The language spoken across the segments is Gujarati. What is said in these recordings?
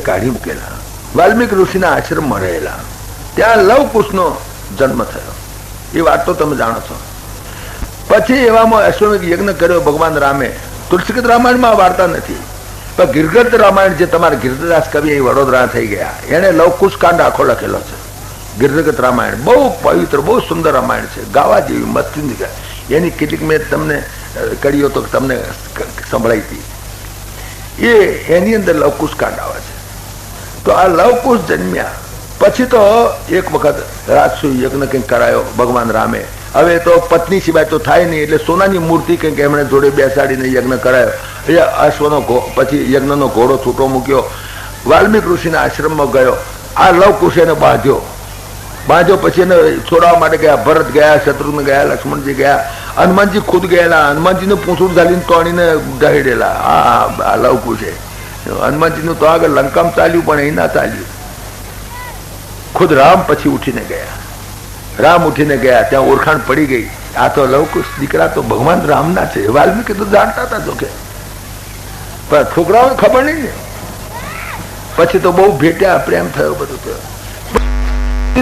કાઢી મૂકેલા, વાલ્મીક ઋષિના આશ્રમમાં રહેલા. ત્યાં લવકુશનો જન્મ થયો. એ વાત તો તમે જાણો છો. પછી એવામાં અશ્વમેઘ યજ્ઞ કર્યો ભગવાન રામે. તુલસીગીત રામાયણમાં વાર્તા નથી, પણ ગિરગત રામાયણ જે તમારા ગિરધદાસ કવિ એ વડોદરા થઈ ગયા, એને લવકુશ કાંડ આખો લખેલો છે. ગિરગત રામાયણ બહુ પવિત્ર, બહુ સુંદર રામાયણ છે, ગાવા જેવી મસ્તી. એની કેટલીક મેં તમને કડીઓ તો તમને સંભળાઈ હતી. એની અંદર લવકુશ કાંડ આવે છે. તો આ લવકુશ જન્મ્યા પછી તો એક વખત રાજસુ યજ્ઞ કંઈક કરાયો ભગવાન રામે. હવે તો પત્ની સિવાય તો થાય નહીં, એટલે સોનાની મૂર્તિ કંઈક એમણે જોડે બેસાડીને યજ્ઞ કરાયો. એ અશ્વનો પછી યજ્ઞનો ઘોડો છૂટો મૂક્યો, વાલ્મીક ઋષિના આશ્રમમાં ગયો. આ લવકુશ એને બાંધ્યો. પછી એને છોડાવવા માટે ગયા. ભરત ગયા, શત્રુઘ્ન ગયા, લક્ષ્મણજી ગયા, હનુમાનજી ખુદ ગયેલા. હનુમાનજીનું પૂંછડું ઝાલીને તોડીને ઢહેડેલા. આ લવકુશે. હનુમાનજીનું તો આગળ લંકામાં ચાલ્યું, પણ એ ના ચાલ્યું. ખુદ રામ પછી ઉઠીને ગયા. રામ ઉઠીને ગયા, ત્યાં ઓળખાણ પડી ગઈ, આ તો લવકુશ દીકરા તો ભગવાન રામના છે. વાલ્મીકી તો જાણતા હતા તો કે, પણ છોકરાઓને ખબર નહીં ને. પછી તો બહુ ભેટ્યા, પ્રેમ થયો, બધું થયું.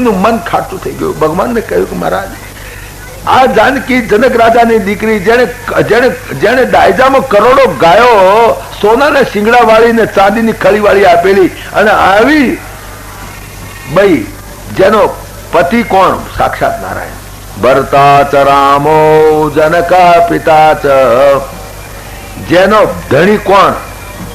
નું મન ખાટું થઈ ગયું. ભગવાનને કહ્યું કે મહારાજ, આ જાનકી જનક રાજાની દીકરી જેને દાયજામાં કરોડો ગાયો સોનાના શિંગડા વાળી ને ચાંદીની ખળી વાળી આપેલી, અને આવી ભાઈ જેનો પતિ કોણ? સાક્ષાત નારાયણ. ભરતા ચ રામો જનકા પિતા ચ. જેનો ધણી કોણ?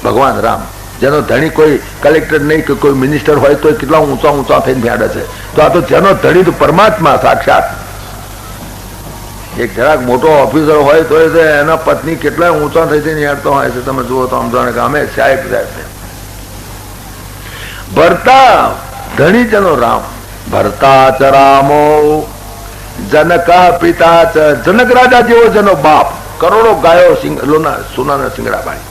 ભગવાન રામ. જેનો ધણી કોઈ કલેક્ટર નહીં કે કોઈ મિનિસ્ટર હોય તો કેટલા ઊંચા ઊંચા થઈને ભેડે છે. તો આ તો જેનો ધણી તો પરમાત્મા સાક્ષાત. એક જરાક મોટો ઓફિસર હોય તો એના પત્ની કેટલા ઊંચા થઈ જઈને હેડતો હોય છે. તમે જુઓ તો આમ જાણે કે અમે સાહેબ ભરતા ધણી જેનો રામ. ભરતા ચ રામો જનકા પિતા ચ. જનક રાજા જેવો જેનો બાપ, કરોડો ગાયો સોનાના શિંગડા બાળી.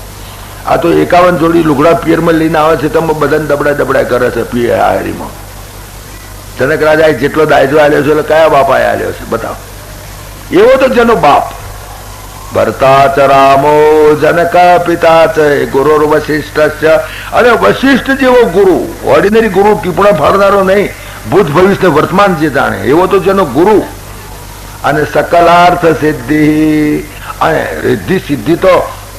આ તો 51 જોડી લુગડા પિયરમાં લઈને આવે છે, તમે બધાને દબડા કરે છે પિયર હારીમાં. જનક રાજાએ જેટલો દાયજો આલ્યો છે એટલે કયા બાપાએ આલ્યો છે બતાવો. એવો તો જેનો બાપ. ભરતા ચ રામો જનકા પિતા ચ ગુરુ વશિષ્ઠ. અને વશિષ્ઠ જેવો ગુરુ, ઓર્ડિનરી ગુરુ, ટીપણા ફાડનારો નહીં, ભૂત ભવિષ્ય વર્તમાન જે જાણે એવો તો જેનો ગુરુ. અને સકલાર્થ સિદ્ધિ. અને રિદ્ધિ સિદ્ધિ તો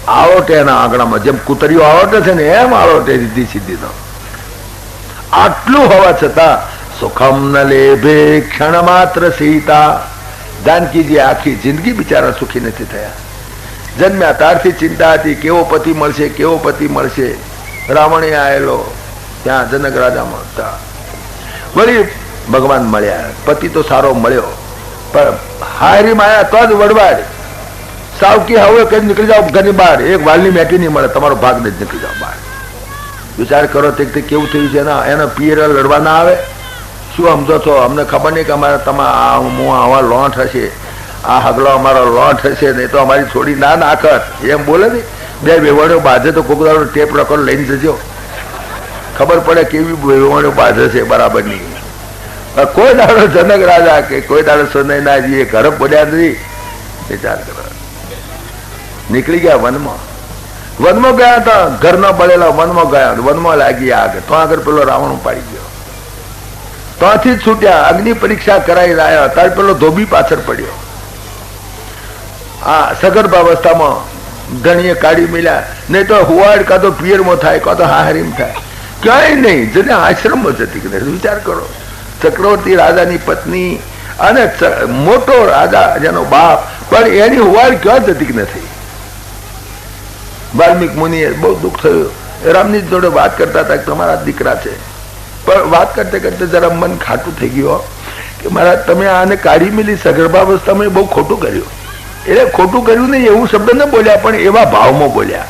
આવટે એના આંગણામાં, જેમ કુતરીઓ આવટે છે ને એમ આવટે રિદ્ધિ સિદ્ધિ તો. આટલું હોવા છતાં સુખમ ન લેભે ક્ષણ માત્ર સીતા. જાનકીજી આખી જિંદગી બિચારા સુખી નથી થયા. જન્મ્યા ત્યારથી ચિંતા હતી, કેવો પતિ મળશે, કેવો પતિ મળશે. રાવણે આવેલો ત્યાં જનક રાજામાં હતા. વળી ભગવાન મળ્યા, પતિ તો સારો મળ્યો, પણ હારીમાં આવ્યા તો જ વડવાડ. સાવકી હવે કઈ નીકળી જાઓ ઘરની બહાર, એક વાલની મેટી નહીં મળે, તમારો ભાગ જ નીકળી જાઓ બહાર. વિચાર કરો તે કેવું થયું છે. એના પિયર લડવા ના આવે. શું સમજો છો? અમને ખબર નહીં કે અમારા હું આવા લોટ હશે, આ હગલો અમારો લોટ હશે, નહીં તો અમારી છોડી ના નાખત એમ બોલે ને. બે વેવણીઓ બાંધે તો કોક દાડો ટેપ રેકોર્ડ લઈને જજો, ખબર પડે કેવી વેવણીઓ બાંધે છે બરાબર નહીં. કોઈ દાડો જનક રાજા કે કોઈ દાડો સોનાઈનાજી ઘર બોલ્યા નથી. વિચાર કરો. નીકળી ગયા વનમાં. વનમાં ગયા હતા, ઘરના બળેલા વનમાં ગયા. વનમાં લાગી આગ, તો આગળ પેલો રાવણ પાડી ગયો. ત્યાંથી જ છૂટ્યા. અગ્નિ પરીક્ષા કરાવી લાયા, ત્યારે પેલો ધોબી પાછળ પડ્યો. આ સગર્ભાવસ્થામાં ધણીએ કાઢી મળ્યા. નહીં તો હુવાડ કાં તો પિયરમાં થાય, કાં તો હાહરીમ થાય, ક્યાંય નહીં. જેને આશ્રમમાં જતી કે વિચાર કરો. ચક્રવર્તી રાજાની પત્ની અને મોટો રાજા જેનો બાપ, પણ એની હુવાડ ક્યાં જતી કે નથી. વાલ્મીક મુનિએ બહુ દુઃખ થયું. રામની જોડે વાત કરતા હતા કે તમારા દીકરા છે, પણ વાત કરતે કરતે જરા મન ખાટું થઈ ગયું કે મારા તમે આને કાઢી મેલી સગર્ભાવસ્થામાં બહુ ખોટું કર્યું. એટલે ખોટું કર્યું નહીં એવું શબ્દ ન બોલ્યા, પણ એવા ભાવમાં બોલ્યા.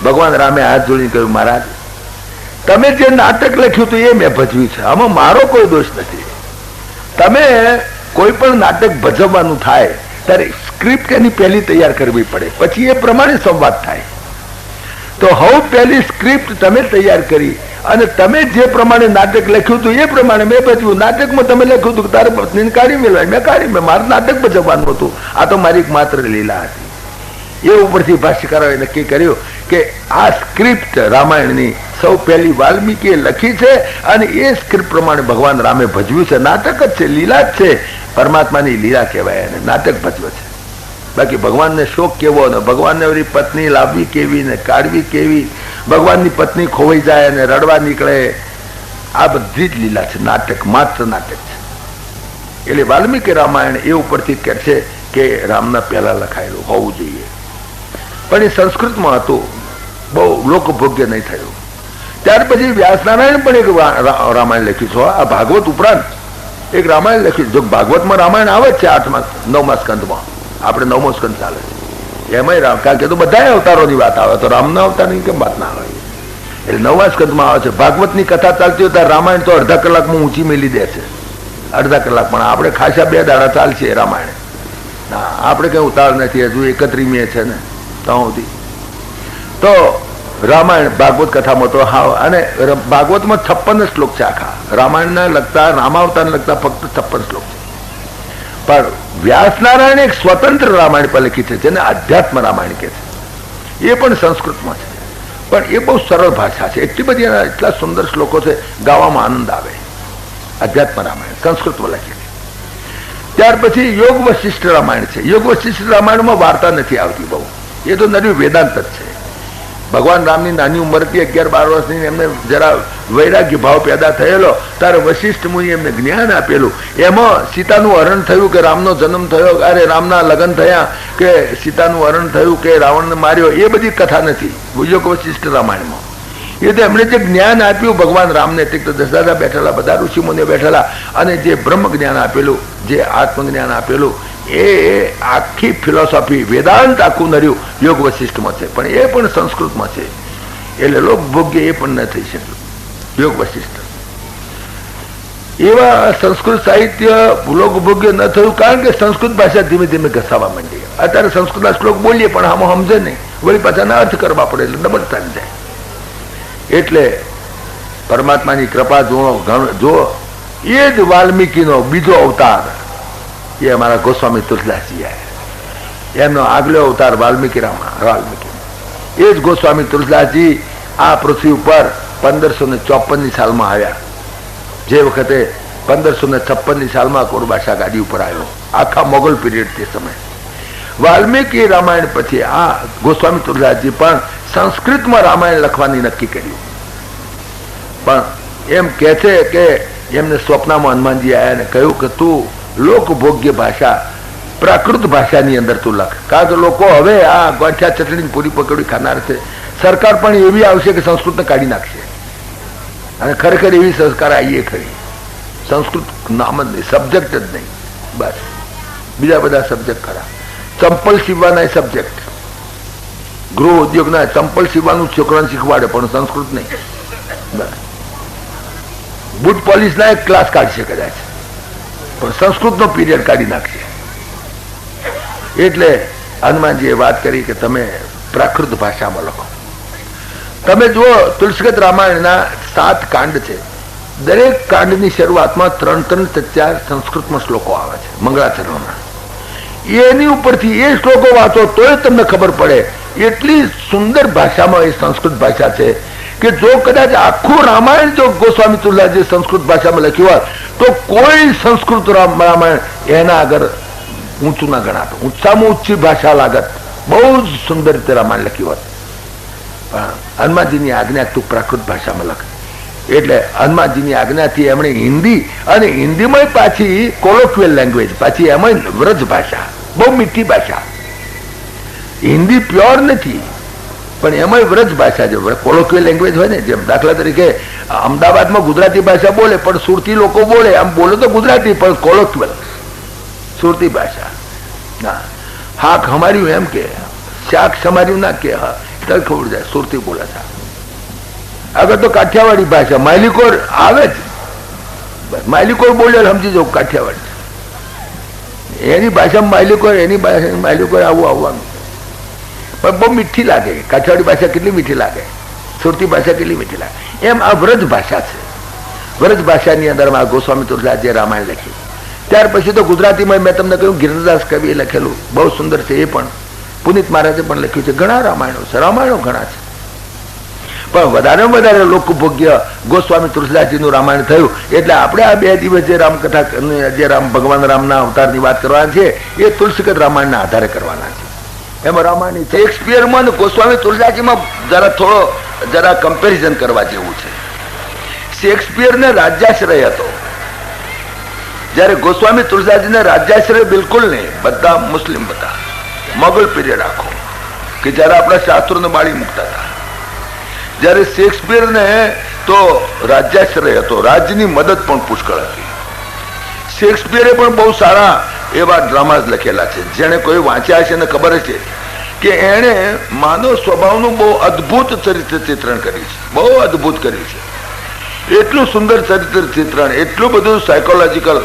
ભગવાન રામે હાથ જોડીને કહ્યું, મહારાજ તમે જે નાટક લખ્યું હતું એ મેં ભજવ્યું છે, આમાં મારો કોઈ દોષ નથી. તમે કોઈ પણ નાટક ભજવવાનું થાય ત્યારે સ્ક્રિપ્ટ એની પહેલી તૈયાર કરવી પડે, પછી એ પ્રમાણે સંવાદ થાય. તો હવે પહેલી સ્ક્રિપ્ટ તમે તૈયાર કરી અને તમે જે પ્રમાણે નાટક લખ્યું હતું એ પ્રમાણે મેં ભજવ્યું. નાટકમાં તમે લખ્યું હતું કે તારે પત્નીને કાઢી મેળવાય, મેં કાઢી મારું નાટક ભજવવાનું હતું. આ તો મારી માત્ર લીલા હતી. એ ઉપરથી ભાષ્યકારોએ નક્કી કર્યું કે આ સ્ક્રિપ્ટ રામાયણની સૌ પહેલી વાલ્મીકીએ લખી છે અને એ સ્ક્રિપ્ટ પ્રમાણે ભગવાન રામે ભજવ્યું છે. નાટક જ છે, લીલા જ છે, પરમાત્માની લીલા કહેવાય અને નાટક ભજવે છે. બાકી ભગવાનને શોક કેવો ને ભગવાનને એવી પત્ની લાવવી કેવી ને કાઢવી કેવી, ભગવાનની પત્ની ખોવાઈ જાય અને રડવા નીકળે, આ બધી જ લીલા છે, નાટક, માત્ર નાટક છે. એટલે વાલ્મીકી રામાયણ એ ઉપરથી કહે છે કે રામના પહેલા લખાયેલું હોવું જોઈએ, પણ એ સંસ્કૃતમાં હતું, બહુ લોકભોગ્ય નહીં થયું. ત્યાર પછી વ્યાસનારાયણ પણ એક રામાયણ લખ્યું છે. આ ભાગવત ઉપરાંત એક રામાયણ લખ્યું. જો ભાગવતમાં રામાયણ આવે જ છે 8મા 9મા સ્કંદમાં, આપણે 9મો સ્કંદ ચાલે છે એમાં, કારણ કે તો બધા અવતારોની વાત આવે, તો રામના અવતારની કેમ વાત ના આવે? એટલે 9મા સ્કંદમાં આવે છે. ભાગવતની કથા ચાલતી હોય ત્યારે રામાયણ તો અડધા કલાકમાં ઊંચી મેલી દે છે, અડધા કલાક. પણ આપણે ખાસા 2 દાડા ચાલશે રામાયણ. ના, આપણે કઈ ઉતાર નથી, હજુ 31મી છે ને ત્યાં સુધી. તો રામાયણ ભાગવત કથામાં તો હા, અને ભાગવતમાં 56 શ્લોક છે આખા. રામાયણના લગતા, રામાવતારને લગતા ફક્ત 56 શ્લોક છે. પણ વ્યાસનારાયણ એક સ્વતંત્ર રામાયણ પર લખી છે જેને આધ્યાત્મ રામાયણ કહે છે. એ પણ સંસ્કૃતમાં છે, પણ એ બહુ સરળ ભાષા છે. એટલી બધી એના એટલા સુંદર શ્લોકો છે, ગાવામાં આનંદ આવે. અધ્યાત્મ રામાયણ સંસ્કૃતમાં લખી છે. ત્યાર પછી યોગ વશિષ્ઠ રામાયણ છે. યોગ વશિષ્ઠ રામાયણમાં વાર્તા નથી આવતી બહુ, એ તો નર્યું વેદાંત જ છે. ભગવાન રામની નાની ઉંમરથી 11-12 વર્ષની એમને જરા વૈરાગ્ય ભાવ પેદા થયેલો, ત્યારે વશિષ્ઠ મુનિ એમને જ્ઞાન આપેલું. એમાં સીતાનું હરણ થયું કે રામનો જન્મ થયો, અરે રામના લગ્ન થયા કે સીતાનું હરણ થયું કે રાવણને માર્યો, એ બધી કથા નથી યોગ વશિષ્ઠ રામાયણમાં. એ તો એમણે જે જ્ઞાન આપ્યું ભગવાન રામને, તે દશરથા બેઠેલા, બધા ઋષિમુનિઓ બેઠેલા, અને જે બ્રહ્મ જ્ઞાન આપેલું, જે આત્મજ્ઞાન આપેલું, એ આખી ફિલોસોફી વેદાંત આખું નર્યું યોગ વશિષ્ઠમાં છે. પણ એ પણ સંસ્કૃતમાં છે, એટલે લોકભોગ્ય એ પણ ન થઈ શક્યું યોગ વશિષ્ઠ. એવા સંસ્કૃત સાહિત્ય લોકભોગ્ય ન થયું કારણ કે સંસ્કૃત ભાષા ધીમે ધીમે ઘસાવા માંડી. અત્યારે સંસ્કૃતના શ્લોક બોલીએ પણ આમાં સમજે નહીં, વળી પાછાના અર્થ કરવા પડે એટલે ડબલ થઈ જાય. એટલે પરમાત્માની કૃપા જો એ જ વાલ્મીકીનો બીજો અવતાર, એ અમારા ગોસ્વામી તુલસીદાસજી એમનો આગલો અવતાર વાલ્મીકી વાલ્મીકી, એ જ ગોસ્વામી તુલસીદાસજી આ પૃથ્વી ઉપર 1554ની સાલમાં આવ્યા. જે વખતે 1556ની સાલમાં કોરબાશા ગાદી ઉપર આવ્યો, આખા મોગલ પીરિયડ તે સમય. વાલ્મીકી રામાયણ પછી આ ગોસ્વામી તુલસીદાસજી પણ સંસ્કૃતમાં રામાયણ લખવાની નક્કી કર્યું. પણ એમ કહે છે કે એમને સ્વપ્નમાં હનુમાનજી આવ્યા ને કહ્યું કે તું લોકભોગ્ય ભાષા, પ્રાકૃત ભાષાની અંદર તું લખ, કારણ કે લોકો હવે આ ગોઠિયા ચટણી પૂરી પકડી ખાનાર છે. સરકાર પણ એવી આવશે કે સંસ્કૃતને કાઢી નાખશે, અને ખરેખર એવી સરકાર આવીએ ખરી. સંસ્કૃત નામ જ નહીં, સબ્જેક્ટ જ નહીં, બસ બીજા બધા સબ્જેક્ટ ખરા. ચંપલ સીવવાના સબ્જેક્ટ, ગૃહ ઉદ્યોગના ચંપલ સીવવાનું છોકરાને શીખવાડે, પણ સંસ્કૃત નહીં. બસ બુટ પોલિશના એક ક્લાસ કાઢશે કદાચ, પણ સંસ્કૃતનો પીરિયડ કાઢી નાખશે. એટલે હનુમાનજીએ વાત કરી કે તમે પ્રાકૃત ભાષામાં લખો. તમે જુઓ તુલસીગત રામાયણના 7 કાંડ છે, દરેક કાંડની શરૂઆતમાં 3-4 સંસ્કૃતમાં શ્લોકો આવે છે મંગળાચરણના. એની ઉપરથી એ શ્લોકો વાંચો તોય તમને ખબર પડે એટલી સુંદર ભાષામાં એ સંસ્કૃત ભાષા છે કે જો કદાચ આખું રામાયણ જો ગોસ્વામી તુલસીદાસજી સંસ્કૃત ભાષામાં લખ્યું હોત તો કોઈ સંસ્કૃત રામાયણ એના આગળ ઊંચું ના ગણાતું, ઊંચામાં ઊંચી ભાષા લાગત. બહુ જ સુંદર રીતે રામાયણ લખ્યું હોત. પણ હનુમાનજીની આજ્ઞા તું પ્રાકૃત ભાષામાં લખ. એટલે હનુમાનજીની આજ્ઞાથી એમણે હિન્દી, અને હિન્દીમાં પાછી કોલોક્વિયલ લેંગ્વેજ, પાછી એમાં વ્રજ ભાષા, બહુ મીઠી ભાષા. હિન્દી પ્યોર નથી, પણ એમાં વ્રજ ભાષા છે, કોલોક્વિયલ લેંગ્વેજ હોય ને. જેમ દાખલા તરીકે અમદાવાદમાં ગુજરાતી ભાષા બોલે, પણ સુરતી લોકો બોલે, આમ બોલે તો ગુજરાતી, પણ કોલોક્વિયલ સુરતી ભાષા. ના, હાક હમાર્યું એમ કે, શાક સમાર્યું ના કે, હા તલ ખબર જાય સુરતી બોલે છે. આગળ તો કાઠિયાવાડી ભાષા, માલિકોર આવે જ, માલિકોર બોલે સમજી જાવ કાઠિયાવાડી. એની ભાષામાં માલિકોર, એની ભાષા માલિકોર આવું આવવાનું, પણ બહુ મીઠી લાગે. કાઠિયાવાડી ભાષા કેટલી મીઠી લાગે, સુરતી ભાષા કેટલી મીઠી લાગે. એમ આ વ્રજ ભાષા છે. વ્રજ ભાષાની અંદર ગોસ્વામી તુલસીદાસજીએ રામાયણ લખી. ત્યાર પછી તો ગુજરાતીમાં મેં તમને કહ્યું ગિરિરાજ કવિએ લખેલું બહુ સુંદર છે, એ પણ પુનિત મહારાજે પણ લખ્યું છે. ઘણા રામાયણો છે, રામાયણો ઘણા છે. પણ વધારેમાં વધારે લોકભોગ્ય ગોસ્વામી તુલસીદાસજીનું રામાયણ થયું. એટલે આપણે આ 2 દિવસ જે રામકથા, જે ભગવાન રામના અવતારની વાત કરવાના છે એ તુલસીગત રામાયણના આધારે કરવાના છે. એમાં રામાયણ શેક્સપિયરમાં ગોસ્વામી તુલસીદાસજીમાં જરા કમ્પેરિઝન કરવા જેવું છે. શેક્સપિયરને રાજ્યાશ્રય હતો, જ્યારે ગોસ્વામી તુલસીદાસજીને રાજ્યાશ્રય બિલકુલ નહીં. બધા મુસ્લિમ હતા. મોગલ પીરિયડ આખો કે જયારે આપણા શાસ્ત્રોને બાળી મૂકતા હતા. જ્યારે શેક્સપિયરને તો રાજ્યાશ્રય હતો, રાજ્યની મદદ પણ પુષ્કળ હતી. શેક્સપિયરે પણ બહુ સારા એવા ડ્રામા લખેલા છે. જેને કોઈ વાંચ્યા છે એને ખબર છે કે એણે માનવ સ્વભાવનું બહુ અદભુત ચરિત્ર ચિત્રણ કર્યું છે. બહુ અદભુત કર્યું છે. એટલું સુંદર ચરિત્ર ચિત્રણ, એટલું બધું સાયકોલોજીકલ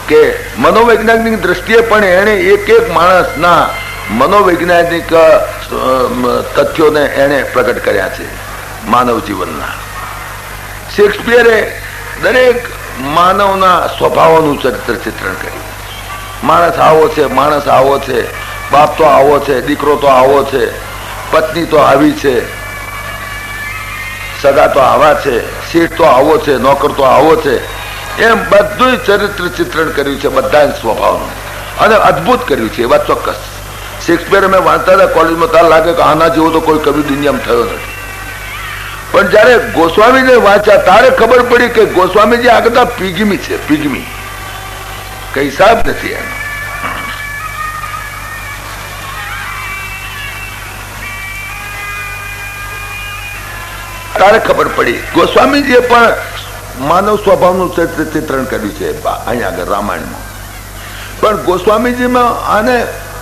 કે મનોવૈજ્ઞાનિક દ્રષ્ટિએ પણ એણે એક એક માણસના મનોવૈજ્ઞાનિક તથ્યોને એણે પ્રગટ કર્યા છે માનવ જીવનના. શેક્સપિયરે દરેક માનવના સ્વભાવોનું ચરિત્ર ચિત્રણ કર્યું. માણસ આવો છે, માણસ આવો છે, બાપ તો આવો છે, દીકરો તો આવો છે, પત્ની તો આવી છે, સગા તો આવા છે, શેઠ તો આવો છે, નોકર તો આવો છે, એમ બધું ચરિત્ર ચિત્રણ કર્યું છે બધા સ્વભાવનું, અને અદભુત કર્યું છે. એ વાત ચોક્કસ. શેક્સપિયર અમે વાંચતા હતા કોલેજમાં, તાર લાગે કે આના જેવો તો કોઈ કવિ દુનિયામાં થયો નથી. પણ જયારે ગોસ્વામીને વાંચ્યા તારે ખબર પડી કે ગોસ્વામીજી આ કરતા પિગમી છે. પિગમી કઈ હિસાબ નથી એનો. તારે ખબર પડી ગોસ્વામીજીએ પણ માનવ સ્વભાવનું ચિત્રણ કર્યું છે અહીંયા આગળ રામાયણમાં. પણ ગોસ્વામીજીમાં આને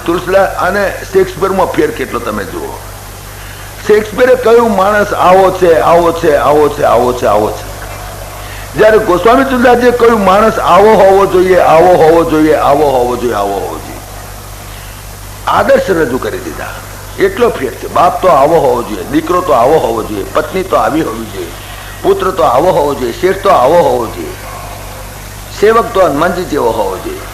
તુલસીદાસ અને શેક્સપિયરમાં ફેર કેટલો તમે જુઓ. શેક્સપિયરે કહ્યું માણસ આવો છે, આવો છે, આવો છે, આવો છે, આવો છે. જયારે ગોસ્વામી તુલસીદાસજીએ કહ્યું માણસ આવો હોવો જોઈએ, આવો હોવો જોઈએ, આવો હોવો જોઈએ, આવો હોવો જોઈએ. આદર્શ રજૂ કરી દીધા. એટલો ફેર છે. બાપ તો આવો હોવો જોઈએ, દીકરો તો આવો હોવો જોઈએ, પત્ની તો આવી હોવી જોઈએ, પુત્ર તો આવો હોવો જોઈએ, શેઠ તો આવો હોવો જોઈએ, સેવક તો હનુમાનજી જેવો હોવો જોઈએ.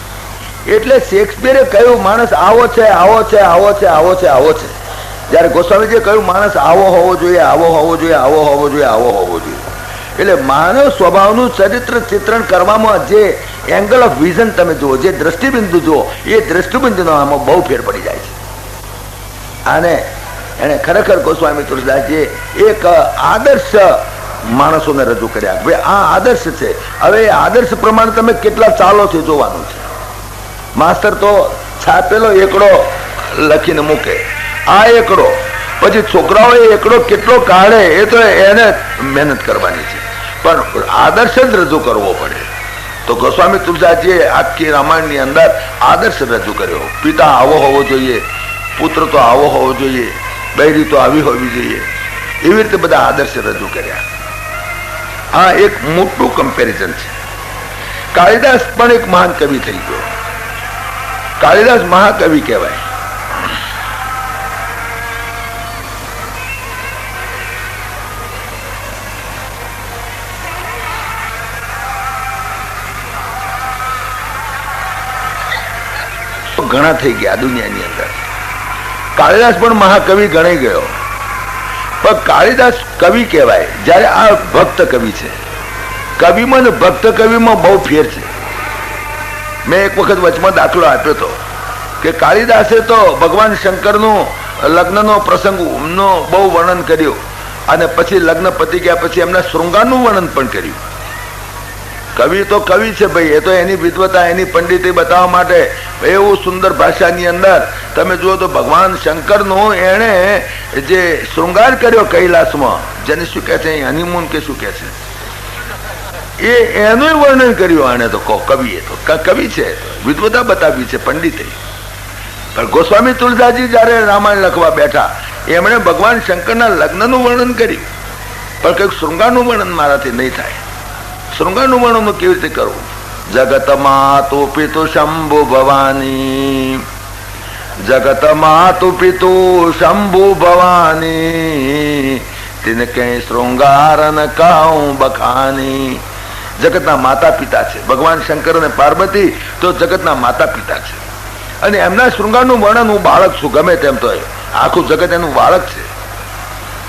એટલે શેક્સપિયરે કહ્યું માણસ આવો છે, આવો છે, આવો છે, આવો છે, આવો છે. જયારે ગોસ્વામીજીએ કહ્યું માણસ આવો હોવો જોઈએ, આવો હોવો જોઈએ, આવો હોવો જોઈએ, આવો હોવો જોઈએ. એટલે માનવ સ્વભાવનું ચરિત્ર ચિત્રણ કરવામાં જે એંગલ ઓફ વિઝન તમે જુઓ, જે દ્રષ્ટિબિંદુ જુઓ, એ દ્રષ્ટિબિંદુનો આમાં બહુ ફેર પડી જાય છે. અને એને ખરેખર ગોસ્વામી તુલસીદાસજીએ એક આદર્શ માણસોને રજૂ કર્યા. ભાઈ આ આદર્શ છે, હવે એ આદર્શ પ્રમાણે તમે કેટલા ચાલો છે જોવાનું છે. માસ્તર તો છાપેલો એકડો લખીને મૂકે, આ એકડો, પછી છોકરાઓ એ એકડો કેટલો કાઢે એ તો એને મહેનત કરવાની છે. પણ આદર્શ જ રજૂ કરવો પડે. તો ગોસ્વામી તુલસીદાસજીએ આખી રામાયણની અંદર આદર્શ રજૂ કર્યો. પિતા આવો હોવો જોઈએ, પુત્ર તો આવો હોવો જોઈએ, બૈરી તો આવી હોવી જોઈએ, એવી રીતે બધા આદર્શ રજૂ કર્યા. આ એક મોટું કમ્પેરિઝન છે. કાલિદાસ પણ એક મહાન કવિ થઈ ગયો. કાલિદાસ મહાકવિ કહેવાય. ઘણા થઈ ગયા દુનિયાની અંદર. કાલિદાસ પણ મહાકવિ ગણાઈ ગયો. પણ કાલિદાસ કવિ કહેવાય જ્યારે આ ભક્ત કવિ છે. કવિમાં ને ભક્ત કવિમાં બહુ ફેર છે. મેં એક વખત વચમાં દાખલો આપ્યો હતો કે કાલિદાસે તો ભગવાન શંકરનું લગ્નનો પ્રસંગનો બહુ વર્ણન કર્યું, અને પછી લગ્ન પતી ગયા પછી એમના શૃંગારનું વર્ણન પણ કર્યું. કવિ તો કવિ છે ભાઈ, એ તો એની વિદ્વતા, એની પંડિતી બતાવવા માટે એવું સુંદર ભાષાની અંદર તમે જુઓ તો ભગવાન શંકરનું એણે જે શૃંગાર કર્યો કૈલાસમાં, જેને શું કહે છે હનીમૂન કે શું કહે છે, એનું વર્ણન કર્યું આને. તો કવિએ તો કવિ છે, વિદ્વતા બતાવી છે, પંડિતે. પણ ગોસ્વામી તુલસીદાસજી જયારે રામાયણ લખવા બેઠા એમણે ભગવાન શંકરના લગ્નનું વર્ણન કર્યું, પણ કંઈક શૃંગારનું વર્ણન મારાથી નહીં થાય. શૃંગારનું વર્ણન કેવી રીતે કરવું? જગત માતુ પિતુ શંભુ ભવાની, જગત માતુ પિતુ શંભુ ભવાની, તેને કઈ શૃંગાર ન કહું બખાની. જગતના માતા પિતા છે ભગવાન શંકર અને પાર્વતી, તો જગતના માતા પિતા છે. અને એમના શૃંગારનું વર્ણન, હું બાળક છું ગમે તેમ તો આખું જગત એનું બાળક છે,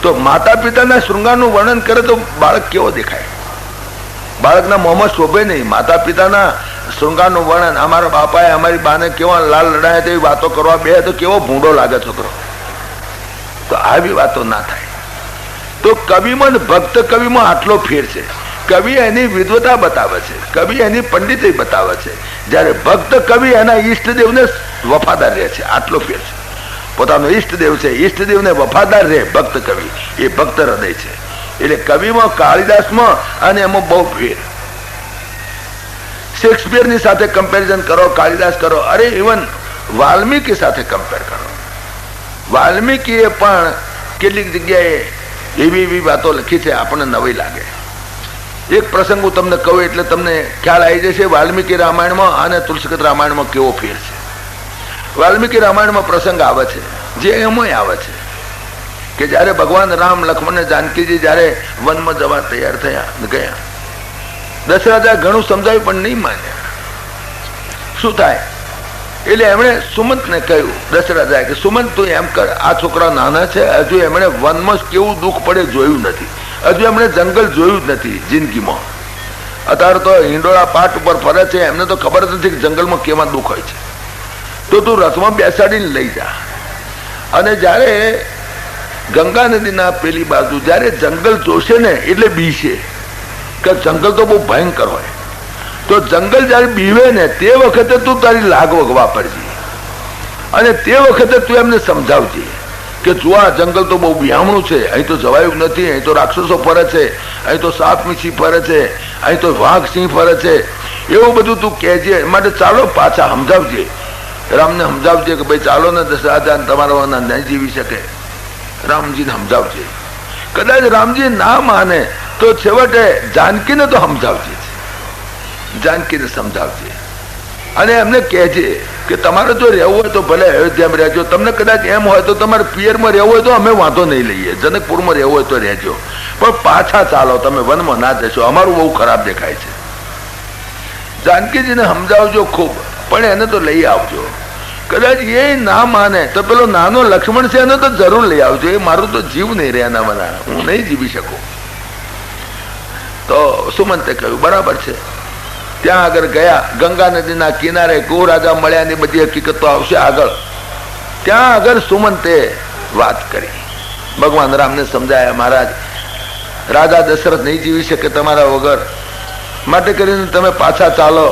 તો માતા પિતાના શૃંગારનું વર્ણન કરે તો બાળક કેવો દેખાય? બાળકના મોંમાં શોભે નહીં. માતા પિતાના શૃંગારનું વર્ણન, અમારા બાપાએ અમારી બાને કેવા લાલ લડાયા તેવી વાતો કરવા બે તો કેવો ભૂંડો લાગે છોકરો. તો આવી વાતો ના થાય. તો કવિમાં ભક્ત કવિમાં આટલો ફેર છે. કવિ એની વિદ્વતા બતાવે છે, કવિ એની પંડિતી બતાવે છે, જ્યારે ભક્ત કવિ એના ઈષ્ટદેવને વફાદાર રહે છે. આટલો ફેર છે. પોતાનો ઈષ્ટદેવ છે, ઈષ્ટદેવને વફાદાર રહે ભક્ત કવિ, એ ભક્ત હૃદય છે. એટલે કવિમાં કાળિદાસમાં અને એમાં બહુ ફેર. શેક્સપિયરની સાથે કમ્પેરિઝન કરો, કાળિદાસ કરો, અરે ઇવન વાલ્મીકી સાથે કમ્પેર કરો. વાલ્મીકીએ પણ કેટલીક જગ્યાએ એવી વાતો લખી છે આપણને નવી લાગે. એક પ્રસંગ હું તમને કહું એટલે તમને ખ્યાલ આવી જશે વાલ્મીકી રામાયણમાં અને તુલસીગીત રામાયણમાં કેવો ફેર છે. વાલ્મીકી રામાયણમાં પ્રસંગ આવે છે જે એમાં આવે છે કે જ્યારે ભગવાન રામ, લક્ષ્મણ અને જાનકીજી જ્યારે વનમાં જવા તૈયાર થયા ગયા, દશરથે ઘણું સમજાવ્યું પણ નહીં માન્યા. શું થાય? એટલે એમણે સુમંતને કહ્યું, દશરથે કે સુમંત તું એમ કર, આ છોકરા નાના છે, હજુ એમણે વનમાં કેવું દુઃખ પડે જોયું નથી, હજુ એમણે જંગલ જોયું જ નથી જિંદગીમાં. અત્યારે તો હિંડોળા પાટ ઉપર ફરે છે, એમને તો ખબર જ નથી કે જંગલમાં કેવા દુઃખ હોય છે. તો તું રથમાં બેસાડીને લઈ જા, અને જ્યારે ગંગા નદીના પેલી બાજુ જ્યારે જંગલ જોશે ને એટલે બીશે, કે જંગલ તો બહુ ભયંકર હોય. તો જંગલ જયારે બીવે ને તે વખતે તું તારી લાગવગ વાપરજે, અને તે વખતે તું એમને સમજાવજે કે જો આ જંગલ તો બહુ બિહામણું છે, અહીં તો જવાયું નથી, અહીં તો રાક્ષસો ફરે છે, અહીં તો સાપ મીછી ફરે છે, અહીં તો વાઘ સિંહ ફરે છે, એવું બધું તું કહેજે. માટે ચાલો પાછા સમજાવજે, રામને સમજાવજે કે ભાઈ ચાલો ને દશરથા તમારા નહીં જીવી શકે. રામજીને સમજાવજે. કદાચ રામજી ના માને તો છેવટે જાનકીને તો સમજાવજે, જાનકીને સમજાવજે, અને એમને કહેજે કે તમારે જો રહેવું હોય તો ભલે અયોધ્યામાં રહેજો, તમને કદાચ એમ હોય તો તમારે પિયરમાં રહેવું હોય તો અમે વાંધો નહીં લઈએ, જનકપુરમાં રહેવું હોય તો રહેજો, પણ પાછા ચાલો, તમે વનમાં ના જશો, અમારું બહુ ખરાબ દેખાય છે. જાનકીજીને સમજાવજો ખૂબ, પણ એને તો લઈ આવજો. કદાચ એ ના માને તો પેલો નાનો લક્ષ્મણ છે એને તો જરૂર લઈ આવજો. એ મારું તો જીવ નહીં રહે એના મના, હું નહીં જીવી શકું. તો સુમંતે કહ્યું બરાબર છે. ત્યાં આગળ ગયા, ગંગા નદીના કિનારે ગો રાજા મળ્યા ની બધી હકીકતો આવશે આગળ. ત્યાં આગળ સુમંતે વાત કરી, ભગવાન રામને સમજાયા, મહારાજ રાજા દશરથ નહીં જીવી શકે તમારા વગર, માટે કરીને તમે પાછા ચાલો.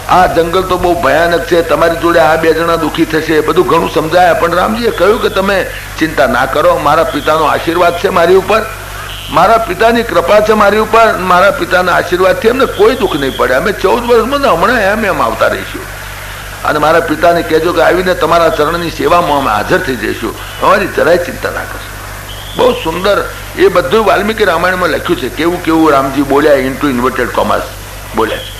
આ જંગલ તો બહુ ભયાનક છે, તમારી જોડે આ બે જણા દુઃખી થશે, બધું ઘણું સમજાયા. પણ રામજીએ કહ્યું કે તમે ચિંતા ના કરો, મારા પિતાનો આશીર્વાદ છે મારી ઉપર, મારા પિતાની કૃપા છે મારી ઉપર, મારા પિતાના આશીર્વાદથી અમને કોઈ દુઃખ નહીં પડે. અમે 14 વર્ષમાં હમણાં એમ આવતા રહીશું, અને મારા પિતાને કહેજો કે આવીને તમારા ચરણની સેવામાં અમે હાજર થઈ જઈશું, અમારી જરાય ચિંતા ના કરશો. બહુ સુંદર એ બધું વાલ્મીકી રામાયણમાં લખ્યું છે, કેવું કેવું રામજી બોલ્યા, ઇન્ટુ ઇન્વર્ટેડ કોમર્સ બોલ્યા છે.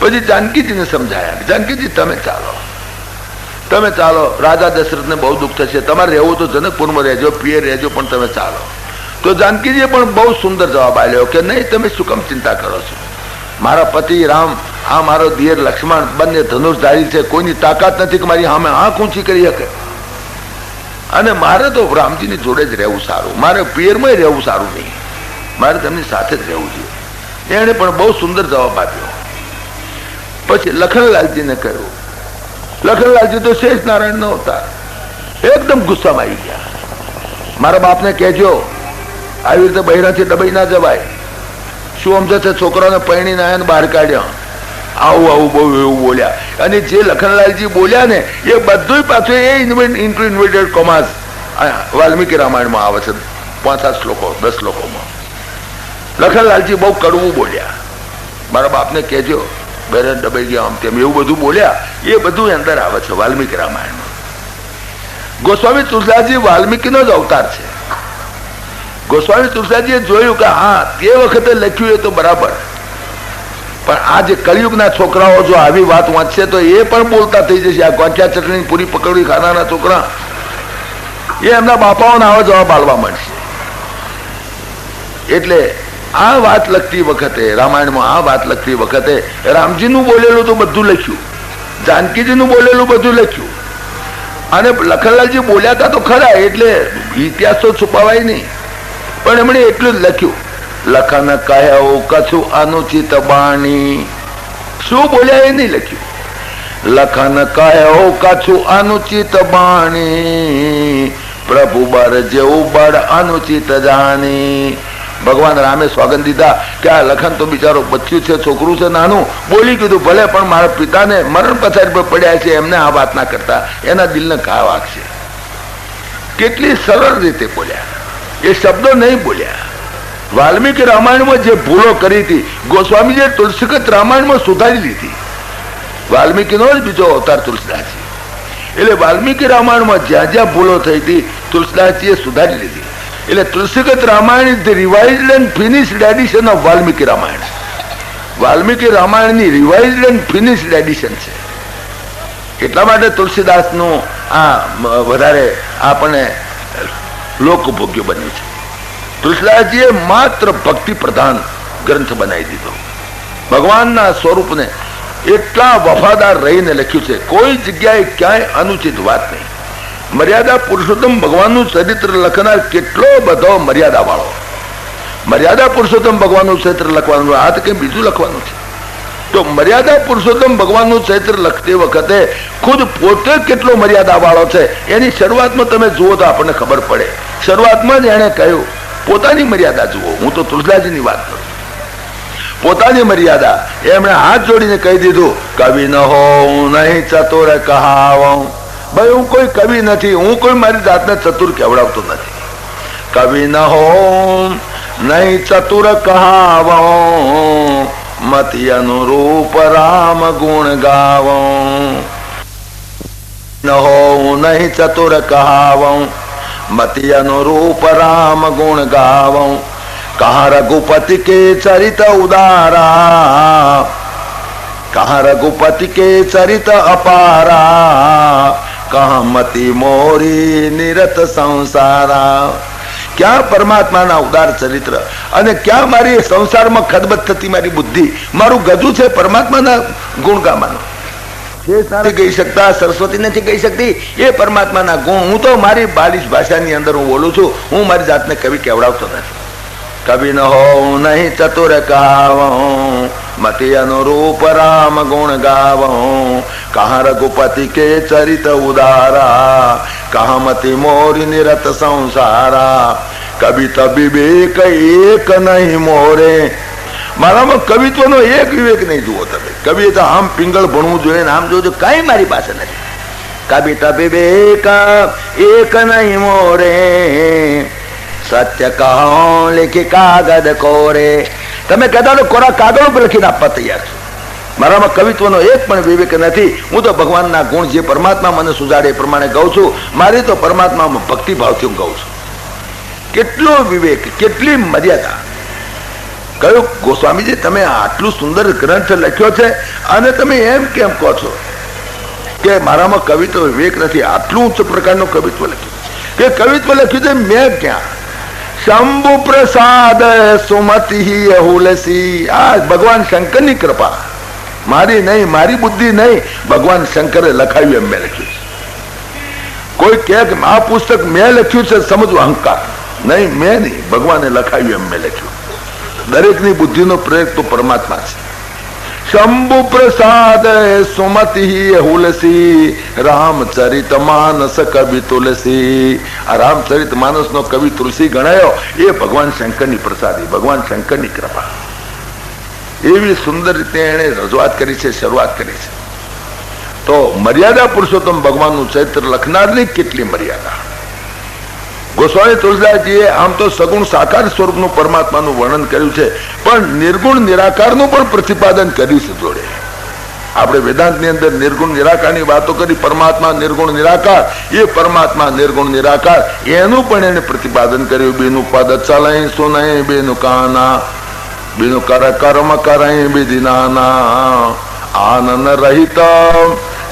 પછી જાનકીજીને સમજાયા, જાનકીજી તમે ચાલો, તમે ચાલો, રાજા દશરથને બહુ દુઃખ થશે, તમારે રહેવું તો જનકપુરમાં રહેજો, પિયર રહેજો, પણ તમે ચાલો. તો જાનકીજીએ પણ બહુ સુંદર જવાબ આપ્યો કે નહીં, તમે શું કામ ચિંતા કરો છો? મારા પતિ રામ, આ મારો દિયર લક્ષ્મણ, બંને ધનુષધારી છે, કોઈની તાકાત નથી કે મારી સામે આંખ ઊંચી કરી શકે, અને મારે તો રામજીની જોડે જ રહેવું સારું, મારે પિયરમાં રહેવું સારું નહીં, મારે તેમની સાથે જ રહેવું જોઈએ. એણે પણ બહુ સુંદર જવાબ આપ્યો. પછી લખનલાલજીને કહ્યું, લખનલાલજી તો શેષ નારાયણનો અવતાર, એકદમ ગુસ્સામાં આવી ગયા. મારા બાપને કહેજો આવી રીતે બહેરાથી ડબાઈ ના જવાય, શું સમજે છે, છોકરાને પૈણીને આયા ને બહાર કાઢ્યા, આવું આવું બહુ એવું બોલ્યા. અને જે લખનલાલજી બોલ્યા ને એ બધું પાછું એ ઇન્ટુ ઇન્વર્ટેડ કોમર્સ વાલ્મીકી રામાયણમાં આવે છે, 5-7 શ્લોકો 10 શ્લોકોમાં. લખનલાલજી બહુ કડવું બોલ્યા, મારા બાપને કહેજો બહેરાને ડબાઈ ગયા, આમ તેમ એવું બધું બોલ્યા. એ બધું અંદર આવે છે વાલ્મીકી રામાયણમાં. ગોસ્વામી તુલસીદાસજી વાલ્મીકીનો જ અવતાર છે. ગોસ્વામી તુલસીદાસજીએ જોયું કે હા તે વખતે લખ્યું એ તો બરાબર, પણ આ જે કળિયુગના છોકરાઓ જો આવી વાત વાંચશે તો એ પણ બોલતા થઈ જશે. આ ગોંઠિયા ચટણી પૂરી પકડી ખાનારા છોકરા એ એમના બાપાઓને આવો જવાબ આલવા મળશે. એટલે આ વાત લખતી વખતે, રામાયણમાં આ વાત લખતી વખતે રામજીનું બોલેલું તો બધું લખ્યું, જાનકીજીનું બોલેલું બધું લખ્યું, અને લખનલાલજી બોલ્યા હતા તો ખરા, એટલે ઇતિહાસ તો છુપાવાય નહીં, પણ એમણે એટલું જ લખ્યું, લખન કહ્યું કશું અનુચિત બાણી. શું બોલ્યા એ નહીં લખ્યું. લખન કહ્યું કશું અનુચિત બાણી, પ્રભુ બર જેવું બળ અનુચિત જાણી. ભગવાન રામે સ્વાગત દીધા કે આ લખન તો બિચારો બચ્યું છે, છોકરું છે નાનું, બોલી કીધું ભલે, પણ મારા પિતાને મરણ પથારી પર પડ્યા છે, એમને આ વાત ના કરતા, એના દિલને ઘા વાગશે. કેટલી સરળ રીતે બોલ્યા, એ શબ્દો નહીં બોલ્યા. વાલ્મીકી રામાયણમાં જે ભૂલો કરી હતી, ગોસ્વામીજીએ તુલસીગત રામાયણમાં સુધારી લીધી. વાલ્મીકીનો જ બીજો અવતાર તુલસીદાસજી, એટલે વાલ્મીકી રામાયણમાં જ્યાં જ્યાં ભૂલો થઈ હતી તુલસીદાસજીએ સુધારી લીધી. એટલે તુલસીગત Ramayana is the revised and finished edition of Valmiki Ramayana. Valmiki રામાયણની રિવાઇઝડ એન્ડ ફિનિશ્ડ એડિશન છે. એટલા માટે તુલસીદાસનું આ વધારે આપણને લોકભોગ્ય બન્યું છે. તુલસીદાસજીએ માત્ર ભક્તિ પ્રધાન ગ્રંથ બનાવી દીધો. ભગવાનના સ્વરૂપને એટલા વફાદાર રહીને લખ્યું છે, કોઈ જગ્યાએ ક્યાંય અનુચિત વાત નહીં. મર્યાદા પુરુષોત્તમ ભગવાનનું ચરિત્ર લખનાર કેટલો બધો મર્યાદા વાળો. મર્યાદા પુરુષોત્તમ ભગવાનનું ચરિત્ર લખવાનું, આ તો કંઈ બીજું લખવાનું છે. તો મર્યાદા પુરુષોત્તમ ભગવાનનું ચરિત્ર લખતી વખતે ખુદ પોતે કેટલો મર્યાદા વાળો છે એની શરૂઆતમાં તમે જુઓ તો આપણને ખબર પડે. શરૂઆતમાં જ એણે કહ્યું પોતાની મર્યાદા જુઓ. હું તો તુલસીદાસજીની વાત કરું, પોતાની મર્યાદા. એમણે હાથ જોડીને કહી દીધું, કવિ ન હો નહીં ચતુર કહાવ. ભાઈ હું કોઈ કવિ નથી, હું કોઈ મારી જાતને ચતુર કહેવડાવતો નથી. કવિ ન હો નહીં ચતુર કહાવ, મતિ અનુરૂપ રામ ગુણ ગાવ. ન હો નહીં ચતુર કહાવ, મતિ અનુરૂપ રામ ગુણ ગાવ. कहाँ रघुपति के चरित उदारा, कहाँ रघुपति के चरित अपारा, कहाँ मति मोरी निरत संसारा. ક્યાં પરમાત્માના ઉદાર ચરિત્ર અને ક્યાં મારી સંસારમાં ખદબદ થતી મારી બુદ્ધિ, મારું ગજુ છે પરમાત્માના ગુણ ગાવાનું. નથી કહી શકતા, સરસ્વતી નથી કહી શકતી, એ પરમાત્માના ગુણ. હું તો મારી બાલિશ ભાષાની અંદર હું બોલું છું, હું મારી જાતને કવિ કહેવડાવતો નથી. કવિ ન હો નહીં ચતુર કહાવ, મતિ અનુરૂપ રામ ગુણ ગાવ. કહા રઘુપતિ કે ચરિત ઉદારા, કહા મતિ મોરી નિરત સંસારા. કવિત વિવેક એક નહીં મોરે. મારામાં કવિત્વનો એક વિવેક નહીં જુઓ તમે. કવિ તો આમ પિંગળ ભણવું જોઈએ ને આમ જોજો, કઈ મારી પાસે નથી. કવિત વિવેક એક નહીં મોરે, સત્ય કહો લેખી કાગળ કોરે. તમે કહેતા તો કોરા કાગળ ઉપર લખીને આપવા તૈયાર છો. મારામાં કવિત્વનો એક પણ વિવેક નથી. હું તો ભગવાનના ગુણ જે પરમાત્મા મને સુજાડે એ પ્રમાણે ગાઉં છું. મારી તો પરમાત્મામાં ભક્તિભાવથી હું ગાઉં છું. કેટલો વિવેક, કેટલી મર્યાદા. કયું ગોસ્વામીજી તમે આટલું સુંદર ગ્રંથ લખ્યો છે અને તમે એમ કેમ કહો છો કે મારામાં કવિત્વ વિવેક નથી? આટલું ઉચ્ચ પ્રકારનું કવિત્વ લખ્યું કે કવિત્વ લખ્યું છે મેં ક્યાં? શંભુ પ્રસાદ સુમતિ હુલસી. આ ભગવાન શંકરની કૃપા, મારી નહીં, મારી બુદ્ધિ નહીં, ભગવાન શંકરે લખાયું એમ મેં લખ્યું છે. કોઈ કહે કે આ પુસ્તક મેં લખ્યું છે સમજવું અહંકાર. નહીં, મેં નહીં, ભગવાને લખાયું એમ મેં લખ્યું. દરેકની બુદ્ધિનો પ્રેરક તો પરમાત્મા છે. શંભુ પ્રસાદ સુમતિ હુલસી, રામચરિત માનસ કવિ તુલસી. આ રામચરિત માનસ નો કવિ તુલસી ગણાયો એ ભગવાન શંકરની પ્રસાદી, ભગવાન શંકરની કૃપા. એવી સુંદર રીતે એને રજૂઆત કરી છે, શરૂઆત કરી છે. તો મર્યાદા પુરુષોત્તમ ભગવાનનું ચરિત્ર લખનારની કેટલી મર્યાદા. ગોસ્વામી તુલસીદાસજીએ આમ તો સગુણ સાકાર સ્વરૂપનું પરમાત્માનું વર્ણન કર્યું છે, પણ નિર્ગુણ નિરાકારનું પણ પ્રતિપાદન કર્યું છે જોડે. આપણે વેદાંતની અંદર નિર્ગુણ નિરાકારની વાતો કરી, પરમાત્મા નિર્ગુણ નિરાકાર, એ પરમાત્મા નિર્ગુણ નિરાકાર એનું પણ એને પ્રતિપાદન કર્યું. બેનું પદ ચલઈ સુનઈ બેનું કાના, બેનું કર કર્મ કરઈ બેદી નાના, આનંદ રહિત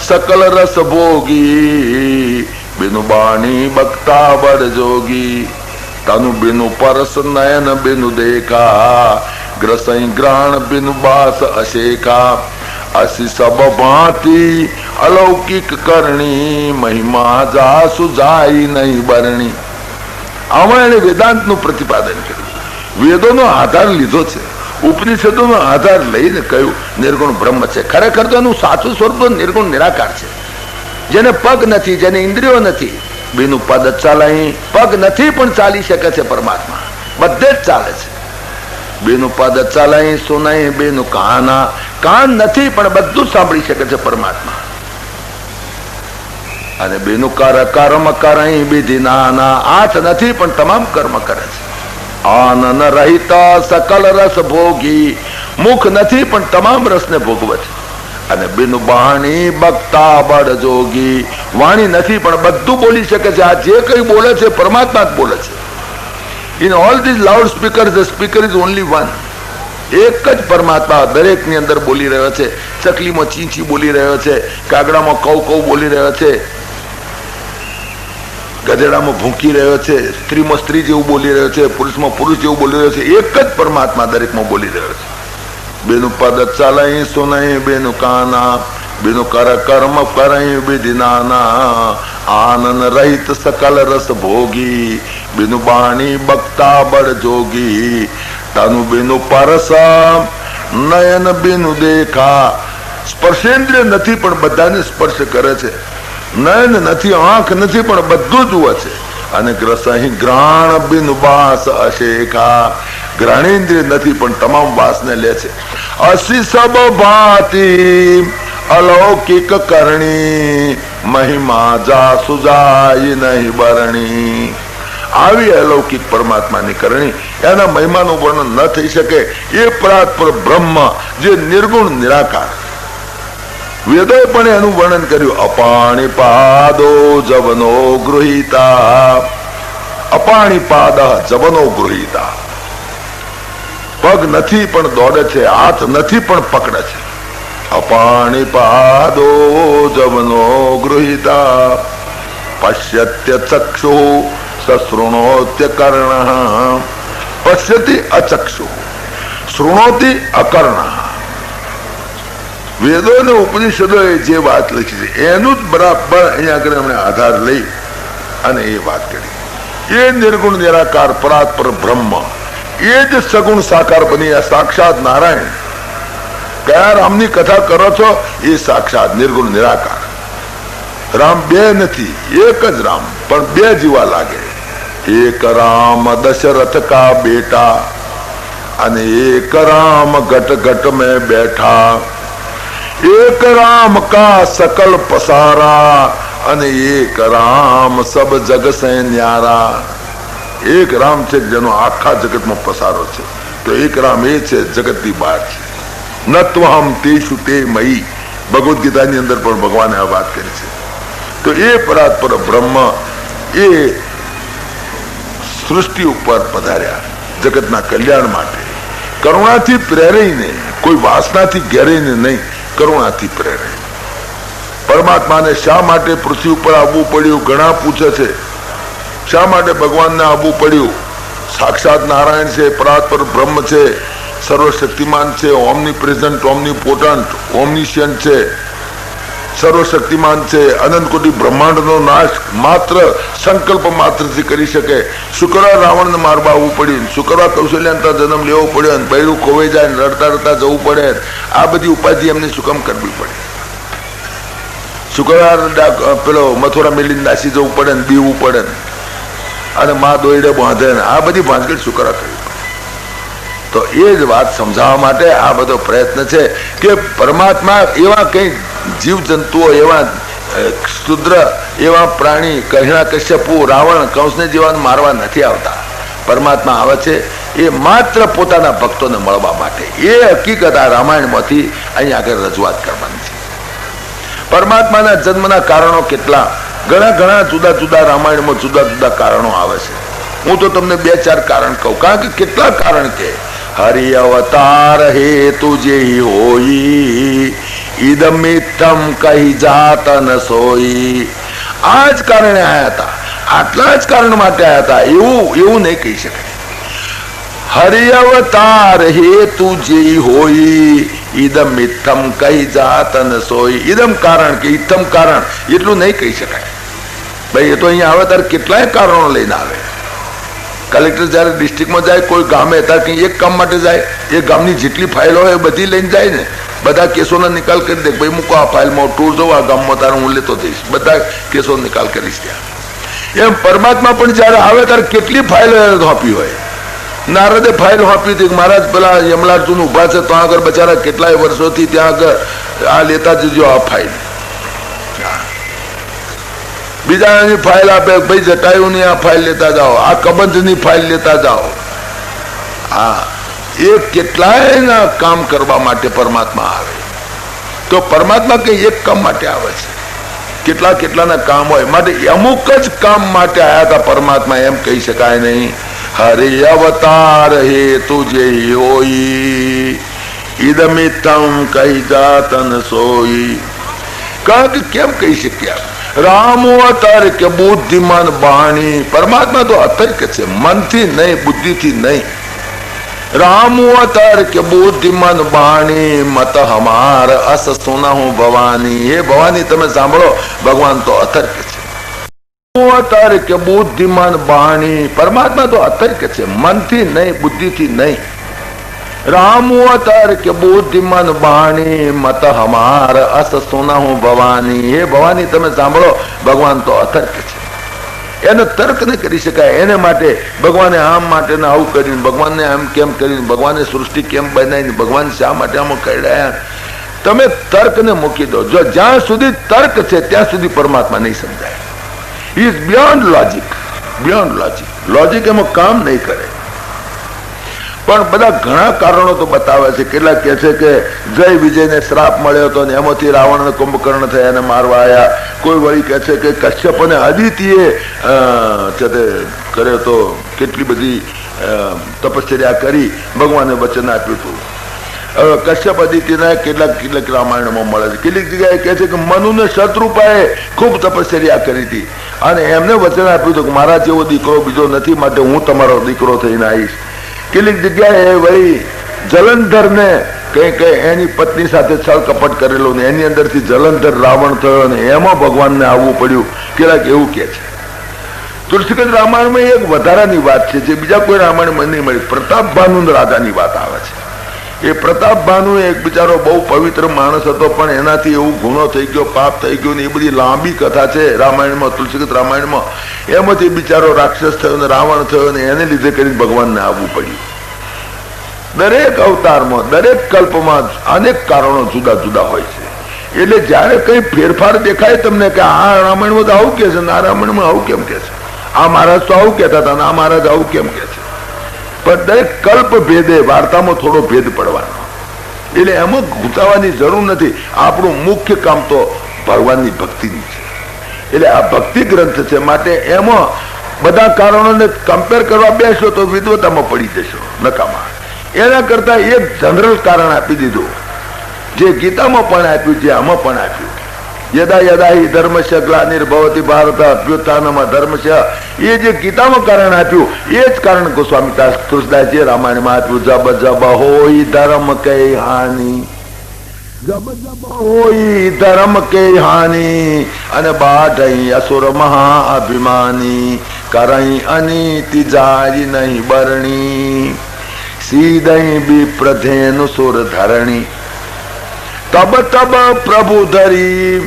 સકલ રસ ભોગી, બેનું બાણી બકતા બડ જોગી. તનુ બેનું પરસ નયન બેનું દેખા, ગ્રસઈ ગ્રાણ બેનું બાસ અશેખા. असी सब भांति अलौकिक करणी महिमा जा सुजाई नहीं बरणी। આમાં એને વેદાંતનું પ્રતિપાદન કર્યું, વેદોનો આધાર લીધો છે, ઉપનિષદોનો આધાર લઈને કહ્યું નિર્ગુણ બ્રહ્મ છે. ખરેખર તો એનું સાચું સ્વરૂપ તો નિર્ગુણ નિરાકાર છે, જેને પગ નથી, જેને ઇન્દ્રિયો નથી, બેનું પદ ચાલાય, પગ નથી પણ ચાલી શકે છે પરમાત્મા, બધે જ ચાલે છે. બેનું પદ ચાલાય સુનાય, બેનું કાન નથી પણ બધું સાંભળી શકે છે પરમાત્મા. અને બેનું કર્મ કરાય વિધિ નાના, હાથ નથી પણ તમામ કર્મ કરે છે. આનંદ રહિત સકલ રસ ભોગી, મુખ નથી પણ તમામ રસને ભોગવે છે. અને બેનું વાણી બક્તા બળ જોગી, વાણી નથી પણ બધું બોલી શકે છે. આ જે કઈ બોલે છે પરમાત્મા જ બોલે છે. In all these loud speaker the speaker is only one. એક જ પરમાત્મા દરેક ની અંદર બોલી રહ્યો છે. ચકલીમાં ચીંચી બોલી રહ્યો છે, કાગડામાં કૌ કૌ બોલી રહ્યો છે, ગધેડામાં ભૂંકી રહ્યો છે, સ્ત્રીમાં સ્ત્રી જેવું બોલી રહ્યો છે, પુરુષમાં પુરુષ જેવું બોલી રહ્યો છે. એક જ પરમાત્મા દરેકમાં બોલી રહ્યો છે. બેનું પદ ચાલાય સુનાય, બેનું કાના, બેનું કર્મ કરાય વિધિ નાના, આનંદ રહિત સકલ રસ ભોગી, બેનું બાણી બક્તા બળ જોગી, તાનું બેનું પરસ નયન બેનું દેખા. સ્પર્શેન્દ્રિય નથી પણ બધાને સ્પર્શ કરે છે, નયન નથી, આંખ નથી પણ બધું જુએ છે. અને ગ્રસહી ગ્રાણ બિન વાસ અશેખા, ગ્રહણેન્દ્રિય નથી પણ તમામ વાસને લે છે. અસી સબ ભાતિ અલૌકિક કરણી, મહિમા જા સુજાય નહીં બરણી. આવી અલૌકિક પરમાત્માની કરણી, એના મહિમાનું વર્ણન ન થઈ શકે. એ પરાત્પર બ્રહ્મ જે નિર્ગુણ નિરાકાર, વેદોએ પણ એનું વર્ણન કર્યું. અપાણી પાદો જવનો ગૃહિતા, અપાણી પાદ જવનો ગૃહિતા. પગ નથી પણ દોડે છે, હાથ નથી પણ પકડે છે. અપાણી પાદો જવનો ગૃહિતા, પશ્યત્ય ચક્ષુ સશૃણોત્ય કર્ણ, પશ્યતિ અચક્ષુ શૃણોતિ અકર્ણ. વેદો અને ઉપનિષદો જે વાત લખી છે એનું જ બરાબર અહીંયા આગળ એમણે આધાર લઈ અને એ વાત કરી. એ નિર્ગુણ નિરાકાર પરાત્પર બ્રહ્મ, એ જ સગુણ સાકાર બની સાક્ષાત નારાયણ. કયા રામની કથા કરો છો? એ સાક્ષાત નિર્ગુણ નિરાકાર. રામ બે નથી, એક જ રામ, પણ બે જીવા લાગે. એક રામ દશરથ કા બેટા, અને એક રામ ઘટ ઘટ में बैठा. एक राम का सकल पसारा, અને એક રામ સબ જગ સે ન્યારા. એક રામ છે જેનો આખા જગતમાં પસારો છે, તો એક રામ એ છે જગતની બહાર છે. નત્વહમ તેષુ તે મયી, ભગવદ્ ગીતાની અંદર પણ ભગવાને આ વાત કરી છે. તો એ પરાત્પર બ્રહ્મ એ સૃષ્ટિ ઉપર પધાર્યા જગતના કલ્યાણ માટે, કરુણાથી પ્રેરાઈને, કોઈ વાસનાથી ઘેરાઈને નહીં, કરુણાથી પ્રેરે. પરમાત્માને શા માટે પૃથ્વી ઉપર આવવું પડ્યું? ઘણા પૂછે છે શા માટે ભગવાનને આવવું પડ્યું? સાક્ષાત નારાયણ છે, પરાત્પર બ્રહ્મ છે, સર્વશક્તિમાન છે, ઓમની પ્રેઝન્ટ, ઓમની પોટન્ટ, ઓમનિશિયન્ટ છે, સર્વશક્તિમાન છે, અનંત કોટી બ્રહ્માંડનો નાશ માત્ર સંકલ્પ માત્રથી કરી શકે. શુક્રવાર રાવણને મારવા આવવું પડ્યું, શુક્રવાર કૌશલ્યાંતર જન્મ લેવો પડ્યો, અને બૈરું ખોવાઈ જાય, રડતા રડતા જવું પડે. આ બધી ઉપાધિ એમને શું કામ કરવી પડે? શુક્રવાર પેલો મથુરા મેલીને નાસી જવું પડે ને બીવું પડે ને, અને માં દોયડે બાંધે ને, આ બધી ભાંજગડ શુક્રવાર કરવી પડે. તો એ જ વાત સમજાવવા માટે આ બધો પ્રયત્ન છે કે પરમાત્મા એવા કઈ જીવ જંતુઓ, એવા શુદ્ર, એવા પ્રાણી, કહિણા કશ્યપુ, રાવણ, કંસને જેવા મારવા નથી આવતા. પરમાત્મા આવે છે એ માત્ર પોતાના ભક્તોને મળવા માટે. એ હકીકત આ રામાયણમાંથી અહીંયા આગળ રજૂઆત કરવાની છે. પરમાત્માના જન્મના કારણો કેટલા, ઘણા ઘણા જુદા જુદા રામાયણમાં જુદા જુદા કારણો આવે છે. હું તો તમને 2-4 કારણ કહું, કારણ કે કેટલા કારણ કે હરિ અવતાર હેતુ જે હોઈ, ઈદમિત્તમ કહી જાત ન સોઈ. આ જ કારણે આયા હતા, આટલા જ કારણ માટે આયા હતા, એવું નહીં કહી શકાય. हरि अवतार हेतु जे होई इदम इत्थम कही जातन सोई। इदम कारण के इत्थम कारण એટલું નહીં કહી શકાય ભાઈ। એ તો અહીંયા આવે ત્યારે કેટલાય કારણો લઈને આવે। કલેક્ટર જયારે ડિસ્ટ્રિક્ટમાં જાય કોઈ ગામે ત્યારે કંઈ એક કામ માટે જાય, એ ગામની જેટલી ફાઇલો હોય એ બધી લઈને જાય ને, બધા કેસોનો નિકાલ કરી દે। ભાઈ મૂકો આ ફાઇલમાં ટૂર જવું, આ ગામમાં તારે હું લેતો જઈશ, બધા કેસો નિકાલ કરીશ ત્યાં। એમ પરમાત્મા પણ જયારે આવે ત્યારે કેટલી ફાઇલો સોંપી હોય। નારદે ફાઇલ સોંપી હતી, મહારાજ પેલા યમલાર્જુન ઉભા છે તો આગળ બચારા કેટલાય વર્ષોથી ત્યાં આગળ આ લેતા જજો આ ફાઇલ। બીજાની ફાઇલ આપે, ભાઈ જટાયુની આ ફાઇલ લેતા જાઓ, આ કબંધની ફાઇલ લેતા જાઓ। હા, એ કેટલાયના કામ કરવા માટે પરમાત્મા આવે। તો પરમાત્મા કઈ એક કામ માટે આવે છે, કેટલા કેટલાના કામ હોય માટે અમુક જ કામ માટે આયા હતા પરમાત્મા, એમ કહી શકાય નહીં। હરે અવતાર હેતુ જે હોઈ ઇદમિતમ કહી જાતન સોઈ। કારણ કે કેમ કહી શક્યા? રામ અવતાર કે બુદ્ધિમાન બાણી। પરમાત્મા તો અતર્ક છે, મનથી નહીં, બુદ્ધિથી નહીં। राम अवतार के बुद्धिमान बाणी मत हमार अस सुना हूं भवानी। हे भवानी तमे सांभळो, भगवान तो अतर्क है। अवतार के बुद्धिमान बाणी। परमात्मा तो अतर्क है, मन थी नहीं, बुद्धि थी नहीं। राम अवतार के बुद्धिमान बाणी मत हमार अस सुना हूं भवानी। हे भवानी तमे सांभळो, भगवान तो अतर्क है। एनो तर्क नहीं करी शकाय। एने माटे भगवाने आम माटे ने आવું કર્યું, ભગવાનને આમ કેમ કર્યું, ભગવાને સૃષ્ટિ કેમ બનાવી, ભગવાન શા માટે આમ કર્યા, તમે તર્કને મૂકી દો। જો જ્યાં સુધી તર્ક છે ત્યાં સુધી પરમાત્મા નહીં સમજાય। He is beyond logic, beyond logic. Logic એમાં કામ નહીં કરે। પણ બધા ઘણા કારણો તો બતાવે છે। કેટલાક કહે છે કે જય વિજયને શ્રાપ મળ્યો હતો ને એમાંથી રાવણને કુંભકર્ણ થયા એને મારવા આવ્યા। કોઈ વળી કહે છે કે કશ્યપ અને અદિતિએ કર્યો તો કેટલી બધી તપશ્ચર્યા કરી, ભગવાને વચન આપ્યું હતું। કશ્યપ અદિતિના કેટલાક કેટલાક રામાયણમાં મળે છે। કેટલીક જગ્યાએ કહે છે કે મનુને શત્રુપાએ ખૂબ તપશ્ચર્યા કરી હતી અને એમને વચન આપ્યું હતું કે મારા જેવો દીકરો બીજો નથી, માટે હું તમારો દીકરો થઈને આવીશ। કેટલીક જગ્યાએ વળી જલંધર ને કઈ એની પત્ની સાથે છળ કપટ કરેલો ને એની અંદરથી જલંધર રાવણ થયો ને એમાં ભગવાનને આવવું પડ્યું, કેટલાક એવું કે છે। તુલસીગંજ રામાયણમાં એક વધારાની વાત છે જે બીજા કોઈ રામાયણમાં નહીં મળી। પ્રતાપ ભાનુ રાજાની વાત આવે છે। એ પ્રતાપ ભાનુ એક બિચારો બહુ પવિત્ર માણસ હતો, પણ એનાથી એવું ગુનો થઈ ગયો, પાપ થઈ ગયો ને એ બધી લાંબી કથા છે રામાયણમાં, તુલસીગંજ રામાયણમાં। એમાંથી બિચારો રાક્ષસ થયો ને રાવણ થયો ને એને લીધે કરીને ભગવાનને આવવું પડ્યું। દરેક અવતારમાં, દરેક કલ્પમાં અનેક કારણો જુદા જુદા હોય છે। એટલે જયારે કઈ ફેરફાર દેખાય તમને કે આ રામાયણમાં તો આવું કે છે, આ રામાયણમાં આવું કેમ કે છે, આ મહારાજ તો આવું કહેતા હતા ને આ મહારાજ આવું કેમ કે છે, પણ દરેક કલ્પ ભેદે વાર્તામાં થોડો ભેદ પડવાનો। એટલે એમાં ઘૂંટાવાની જરૂર નથી। આપણું મુખ્ય કામ તો ભગવાનની ભક્તિની છે। એટલે આ ભક્તિ ગ્રંથ છે, માટે એમાં બધા કારણોને કમ્પેર કરવા બેસો તો વિદ્વતામાં પડી જશો નકામા। એના કરતા એક જનરલ કારણ આપી દીધું, જે ગીતામાં પણ આપ્યું, જે આમાં પણ આપ્યું। યદા યદા હિ ધર્મસ્ય ગ્લાનિર્ભવતિ ભારત અભ્યુત્થાનમાં ધર્મસ્ય, એ જે ગીતામાં કારણ આપ્યું એ જ કારણ ગોસ્વામી તુલસીદાસજીએ રામાયણમાં આપ્યું। જબ જબ હોય ધર્મ કે હાનિ, જબ જબ હોય ધર્મ કે હાનિ, અને બાઢઈ અસુર મહા અભિમાની, કરઈ અનીતિ જારી નહીં બરણી, सीदई विप्रधेनु सुर धरणी। तब तब प्रभु धरी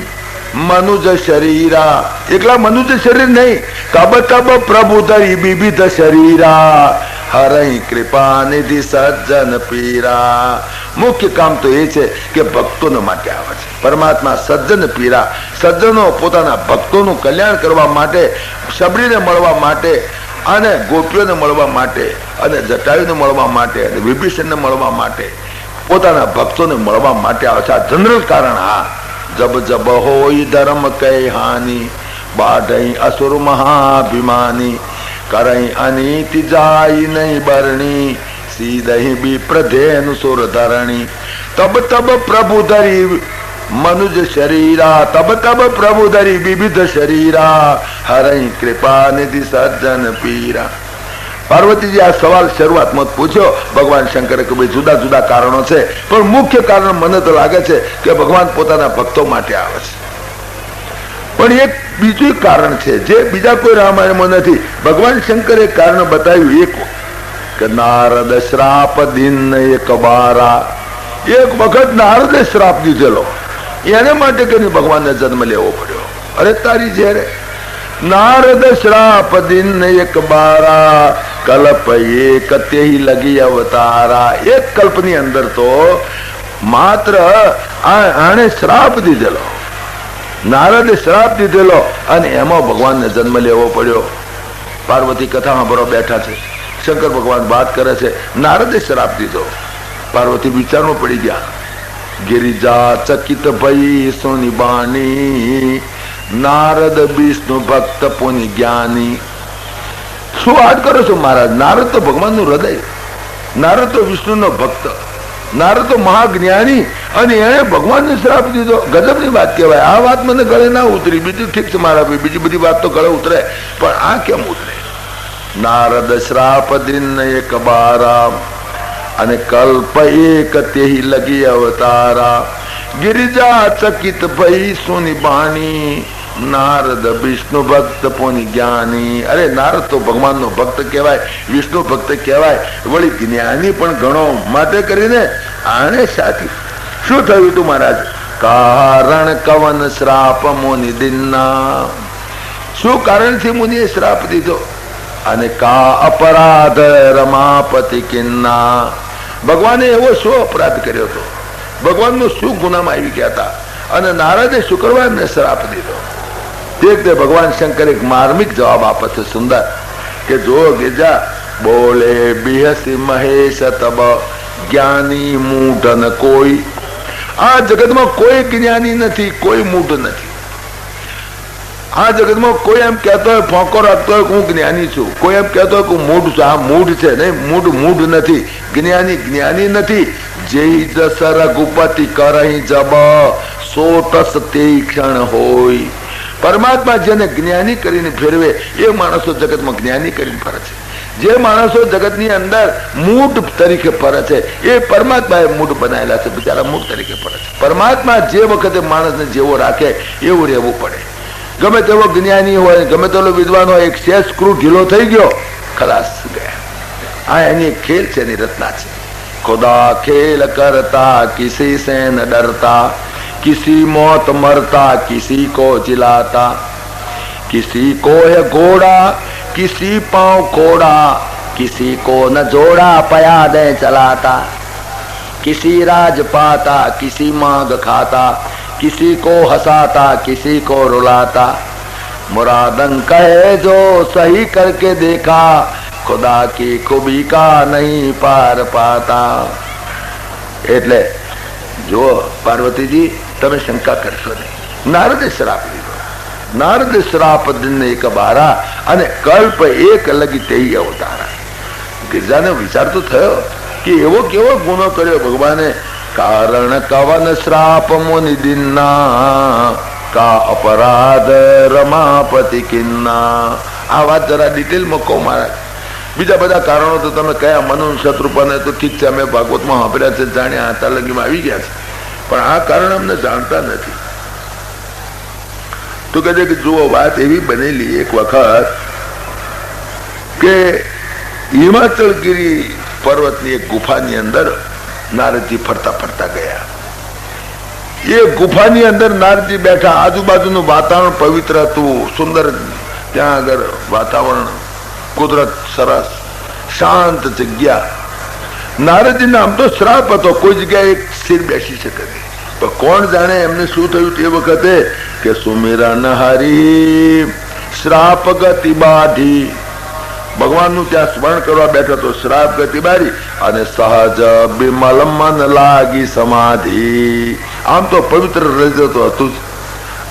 मनुज शरीरा। एकला मनुज शरीर नहीं, तब तब प्रभु धरी विविध शरीरा, हरई कृपा निधि सज्जन पीरा। मुख्य काम तो ये है कि भक्तों ने माटे आवे छे परमात्मा सज्जन पीरा। सज्जनो पोताना भक्तों कल्याण करवा माटे, शबरी ने मळवा माटे અને ગોપીઓને મળવા માટે અને જટાયુને મળવા માટે અને વિભીષણને મળવા માટે, પોતાના ભક્તોને મળવા માટે આવે છે। આ જનરલ કારણ। હા, જબ જબ હોય ધર્મ કઈ હાનિ, બાઢઈ અસુર મહાભિમાની, કરઈ અનીતિ જાય નહીં બરણી, સીધઈ વિપ્રધેनु સુર ધરણી। તબ તબ પ્રભુ ધરી मनुज शरीरा, तब तब प्रभु धरी विविध शरीरा, हरई कृपा निधि सज्जन पीरा। પાર્વતીજી આ સવાલ શરૂઆતમાં પૂછ્યો ભગવાન શંકરે કે ભાઈ જુદા જુદા કારણો છે, પણ મુખ્ય કારણ મને તો લાગે છે કે ભગવાન પોતાના ભક્તો માટે આવે છે. પણ એક બીજું કારણ છે જે બીજા કોઈ રામાયણમાં નથી. ભગવાન શંકરે કારણ બતાવ્યું એક કે નારદ શ્રાપ દિન એક બારા. એક વખત નારદે શ્રાપ દીધેલો, એને માટે કરીને ભગવાનને જન્મ લેવો પડ્યો. અરે તારી ઝેરે નારદ શ્રાપ દિન એક બારા કલ્પ એક તેહી લગી અવતારા. એક કલ્પની અંદર તો માત્ર આણે શ્રાપ દીધેલો, નારદે શ્રાપ દીધેલો, અને એમાં ભગવાનને જન્મ લેવો પડ્યો. પાર્વતી કથા સાંભળો બેઠા છે, શંકર ભગવાન વાત કરે છે, નારદે શ્રાપ દીધો. પાર્વતી વિચારમાં પડી ગયા. ગિરિજા ચકિત ભઈ સોની બાની નારદ વિષ્ણુ ભક્ત પુનિ જ્ઞાની. શું વાત કરો છો મહારાજ? નારદ તો ભગવાનનું હૃદય, નારદ તો વિષ્ણુનો ભક્ત, નારદ તો મહાજ્ઞાની, અને એને ભગવાનને શ્રાપ દીધો. ગજબની વાત કહેવાય. આ વાત મને ગળે ના ઉતરી. બીજું ઠીક છે મારા ભાઈ, બીજી બધી વાત તો ગળે ઉતરે, પણ આ કેમ ઉતરે? નારદ શ્રાપ દિન એક બારા અને કલ્પ એક તેહી લગી અવતારા. ગિરિજા ચકિત ભઈ સુની બાણી નારદ વિષ્ણુ ભક્ત પુનિ જ્ઞાની. અરે નારદ તો ભગવાનનો ભક્ત કહેવાય, વિષ્ણુ ભક્ત કહેવાય, વળી જ્ઞાની પણ ઘણો. માટે કરીને આને સાથી શું થયું તું મહારાજ? કારણ કવન શ્રાપ મુનિ દિનના. શું કારણથી મુનિએ શ્રાપ દીધો? અને કા અપરાધ રમાપતિ કિન્ના. ભગવાને એવો શું અપરાધ કર્યો હતો? ભગવાનનો શું ગુનામાં આવી ગયા હતા? અને નારદે શુક્રવારને શ્રાપ દીધો. તે ભગવાન શંકર એક માર્મિક જવાબ આપે છે સુંદર, કે જો ગેજા બોલે બિહસી મહેશ તબ જ્ઞાની મૂઢ ન કોઈ. આ જગતમાં કોઈ જ્ઞાની નથી, કોઈ મૂઢ નથી. આ જગતમાં કોઈ એમ કહેતો હોય, ફોંકો રાખતો હોય હું જ્ઞાની છું, કોઈ એમ કહેતો હોય કે મૂઢ છું. આ મૂઢ છે નહીં, મૂઢ નથી. જ્ઞાની જ્ઞાની નથી. જે જસ રઘુપતિ કરહી જબ સોટસ તે ક્ષણ હોય. પરમાત્મા જેને જ્ઞાની કરીને ફેરવે એ માણસો જગતમાં જ્ઞાની કરીને ફરે છે. જે માણસો જગતની અંદર મૂઢ તરીકે ફરે છે એ પરમાત્માએ મૂઢ બનાવેલા છે, બિચારા મૂઢ તરીકે ફરે છે. પરમાત્મા જે વખતે માણસને જેવો રાખે એવું રહેવું પડે. ગમે તેવો જ્ઞાની હોય, ગમે તેવો વિદ્વાન હોય, એક શેષ સ્ક્રૂ ઢીલો થઈ ગયો, ખલાસ ગયા. આ એની ખેલ છે, એની રચના છે. ખુદા ખેલ કરતા કિસી સે ન ડરતા, किसी मौत मरता किसी को जिलाता, किसी को है घोड़ा किसी पांव कोड़ा, किसी को न जोड़ा पयादे चलाता, किसी राज पाता किसी मांग खाता, किसी को हंसाता किसी को रुलाता, मुरादन कहे जो सही करके देखा, खुदा की खूबी का नहीं पार पाता. એટલે જો પાર્વતીજી તમે શંકા કરશો નહીં. નારદે શ્રાપ લીધો. નારદ શ્રાપ દિન એક બારા અને કલ્પ એક લગી તેહી અવતારા. ગિરજાને વિચાર તો થયો કે એવો કેવો ગુનો કર્યો ભગવાને? કારણ કવન શ્રાપ મુનિ દિનના કા અપરાધ રમાપતિ કિન્ના. આ વાત જરા ડિટેલમાં કહો મહારાજ. બીજા બધા કારણો તો તમે કયા? મનુ શત્રુપને તો ઠીક છે, અમે ભાગવતમાં સાંભળ્યા છે, જાણ્યા, આતા લગીમાં આવી ગયા છે, પણ આ કારણ અમને જાણતા નથી. તો કહે કે જુઓ વાત એવી બનેલી એક વખત કે હિમાચલગીરી પર્વતની એક ગુફાની અંદર નારદજી ફરતા ફરતા ગયા. એ ગુફાની અંદર નારદજી બેઠા. આજુબાજુનું વાતાવરણ પવિત્ર હતું, સુંદર. ત્યાં આગળ વાતાવરણ, કુદરત સરસ, શાંત જગ્યા. નારદજીને આમ તો શ્રાપ હતો, કોઈ જગ્યાએ એક સ્થિર બેસી શકે નહીં. પણ કોણ જાણે એમને શું થયું તે વખતે કે સુમિરન હરી શ્રાપ ગતિ બાધી. ભગવાનનું ત્યાં સ્મરણ કરવા બેઠો તો શ્રાપ ગતિ બારી અને સહજ બિમલ મન લાગી સમાધિ. આમ તો પવિત્ર હૃદય તો હતું જ,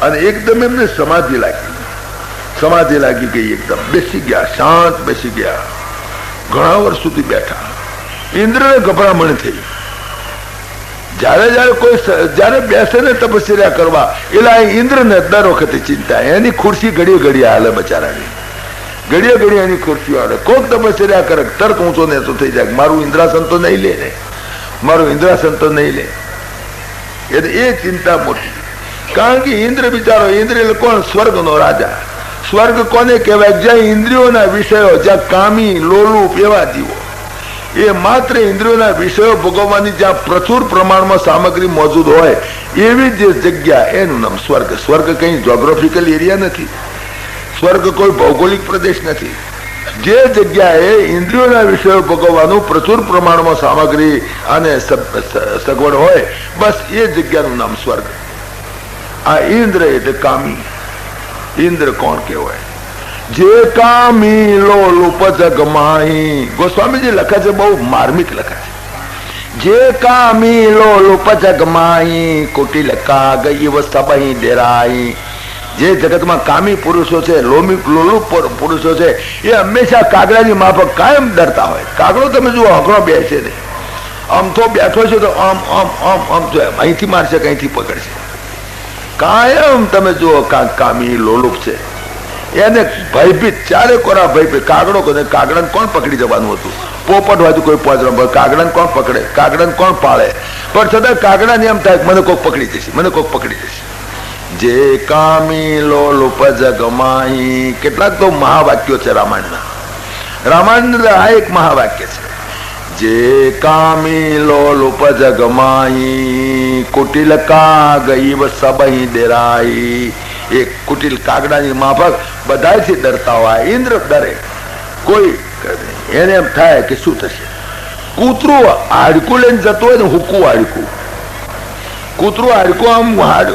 અને એકદમ એમને સમાધિ લાગી ગઈ. એકદમ બેસી ગયા, શાંત બેસી ગયા. ઘણા વર્ષ સુધી બેઠા. ઇન્દ્રને ગભરામણ થઈ. જયારે બેસે ને તપસ્યા કરવા એટલે ઇન્દ્રને દર વખતે ચિંતા. એની ખુરશી ઘડી હાલે બચારાની. ઘડીએ ઘડીએ એની ખુરશીઓ આવે. કોક તપસ્યા કરે તરત ઊંચો નેચો થઈ જાય. મારું ઇન્દ્રાસન તો નહીં લે ને, મારું ઇન્દ્રાસન તો નહીં લે. એ ચિંતા મોટી. કારણ કે ઇન્દ્ર બિચારો, ઇન્દ્ર એટલે કોણ? સ્વર્ગનો રાજા. સ્વર્ગ કોને કહેવાય? જ્યાં ઇન્દ્રિયોના વિષયો, જ્યાં કામી લોલુપ એવા જીવો, એ માત્ર ઇન્દ્રિયોના વિષયો ભોગવવાની જ્યાં પ્રચુર પ્રમાણમાં સામગ્રી મોજૂદ હોય એવી જે જગ્યા, એનું નામ સ્વર્ગ. સ્વર્ગ કઈ જોગ્રાફિકલ એરિયા નથી, સ્વર્ગ કોઈ ભૌગોલિક પ્રદેશ નથી. જે જગ્યાએ ઇન્દ્રિયોના વિષયો ભોગવવાનું પ્રચુર પ્રમાણમાં સામગ્રી અને સગવડ હોય, બસ એ જગ્યાનું નામ સ્વર્ગ. આ ઇન્દ્ર એટલે કામી. ઇન્દ્ર કોણ કહેવાય? જે કામી લોલુપ જગમાહી. ગોસ્વામીજી લખે છે, બહુ માર્મિક લખે છે. જે કામી લોલુપ જગમાહી કુટિલ કાગઈ સબહી ડેરાઈ. જે જગતમાં કામી પુરુષો છે, લોલુપ પુરુષો છે, એ હંમેશા કાગડાની માફક કાયમ ડરતા હોય. કાગડો તમે જુઓ, હકડો બેસે નહીં, આમ તો બેઠો છે તો આમ આમ આમ આમ તો અહીંથી મારશે, અહીંથી પકડશે. કાયમ તમે જુઓ કામી લોલુપ છે, એને ભયભીત, ચારે કોરા ભયભીત. કાગડો કાગડાને કોણ પકડી જવાનું હતું? પોપટ હોય તો કોઈ પહોંચવા, કાગડાને કોણ પકડે? કાગડાને કોણ પાળે? પણ છતાં કાગડાને એમ થાય મને કોક પકડી જશે, મને કોક પકડી જશે. જે કામી લોલુપ જગમાહી. કેટલાક તો મહાવાક્યો છે રામાયણના. રામાયણના આ એક મહાવાક્ય છે. જે કામી લોલુપ જગમાહી કુટિલ કાગઈ સબહી ડેરાઈ. એક કુટિલ કાગડાની માફક બધાથી ડરતા હોય. ઇન્દ્ર ડરે, કોઈ એને એમ થાય કે શું થશે. કૂતરું હાડકું લઈને જતું હોય ને, હુકું હાડકું, કૂતરું હાડકું આમ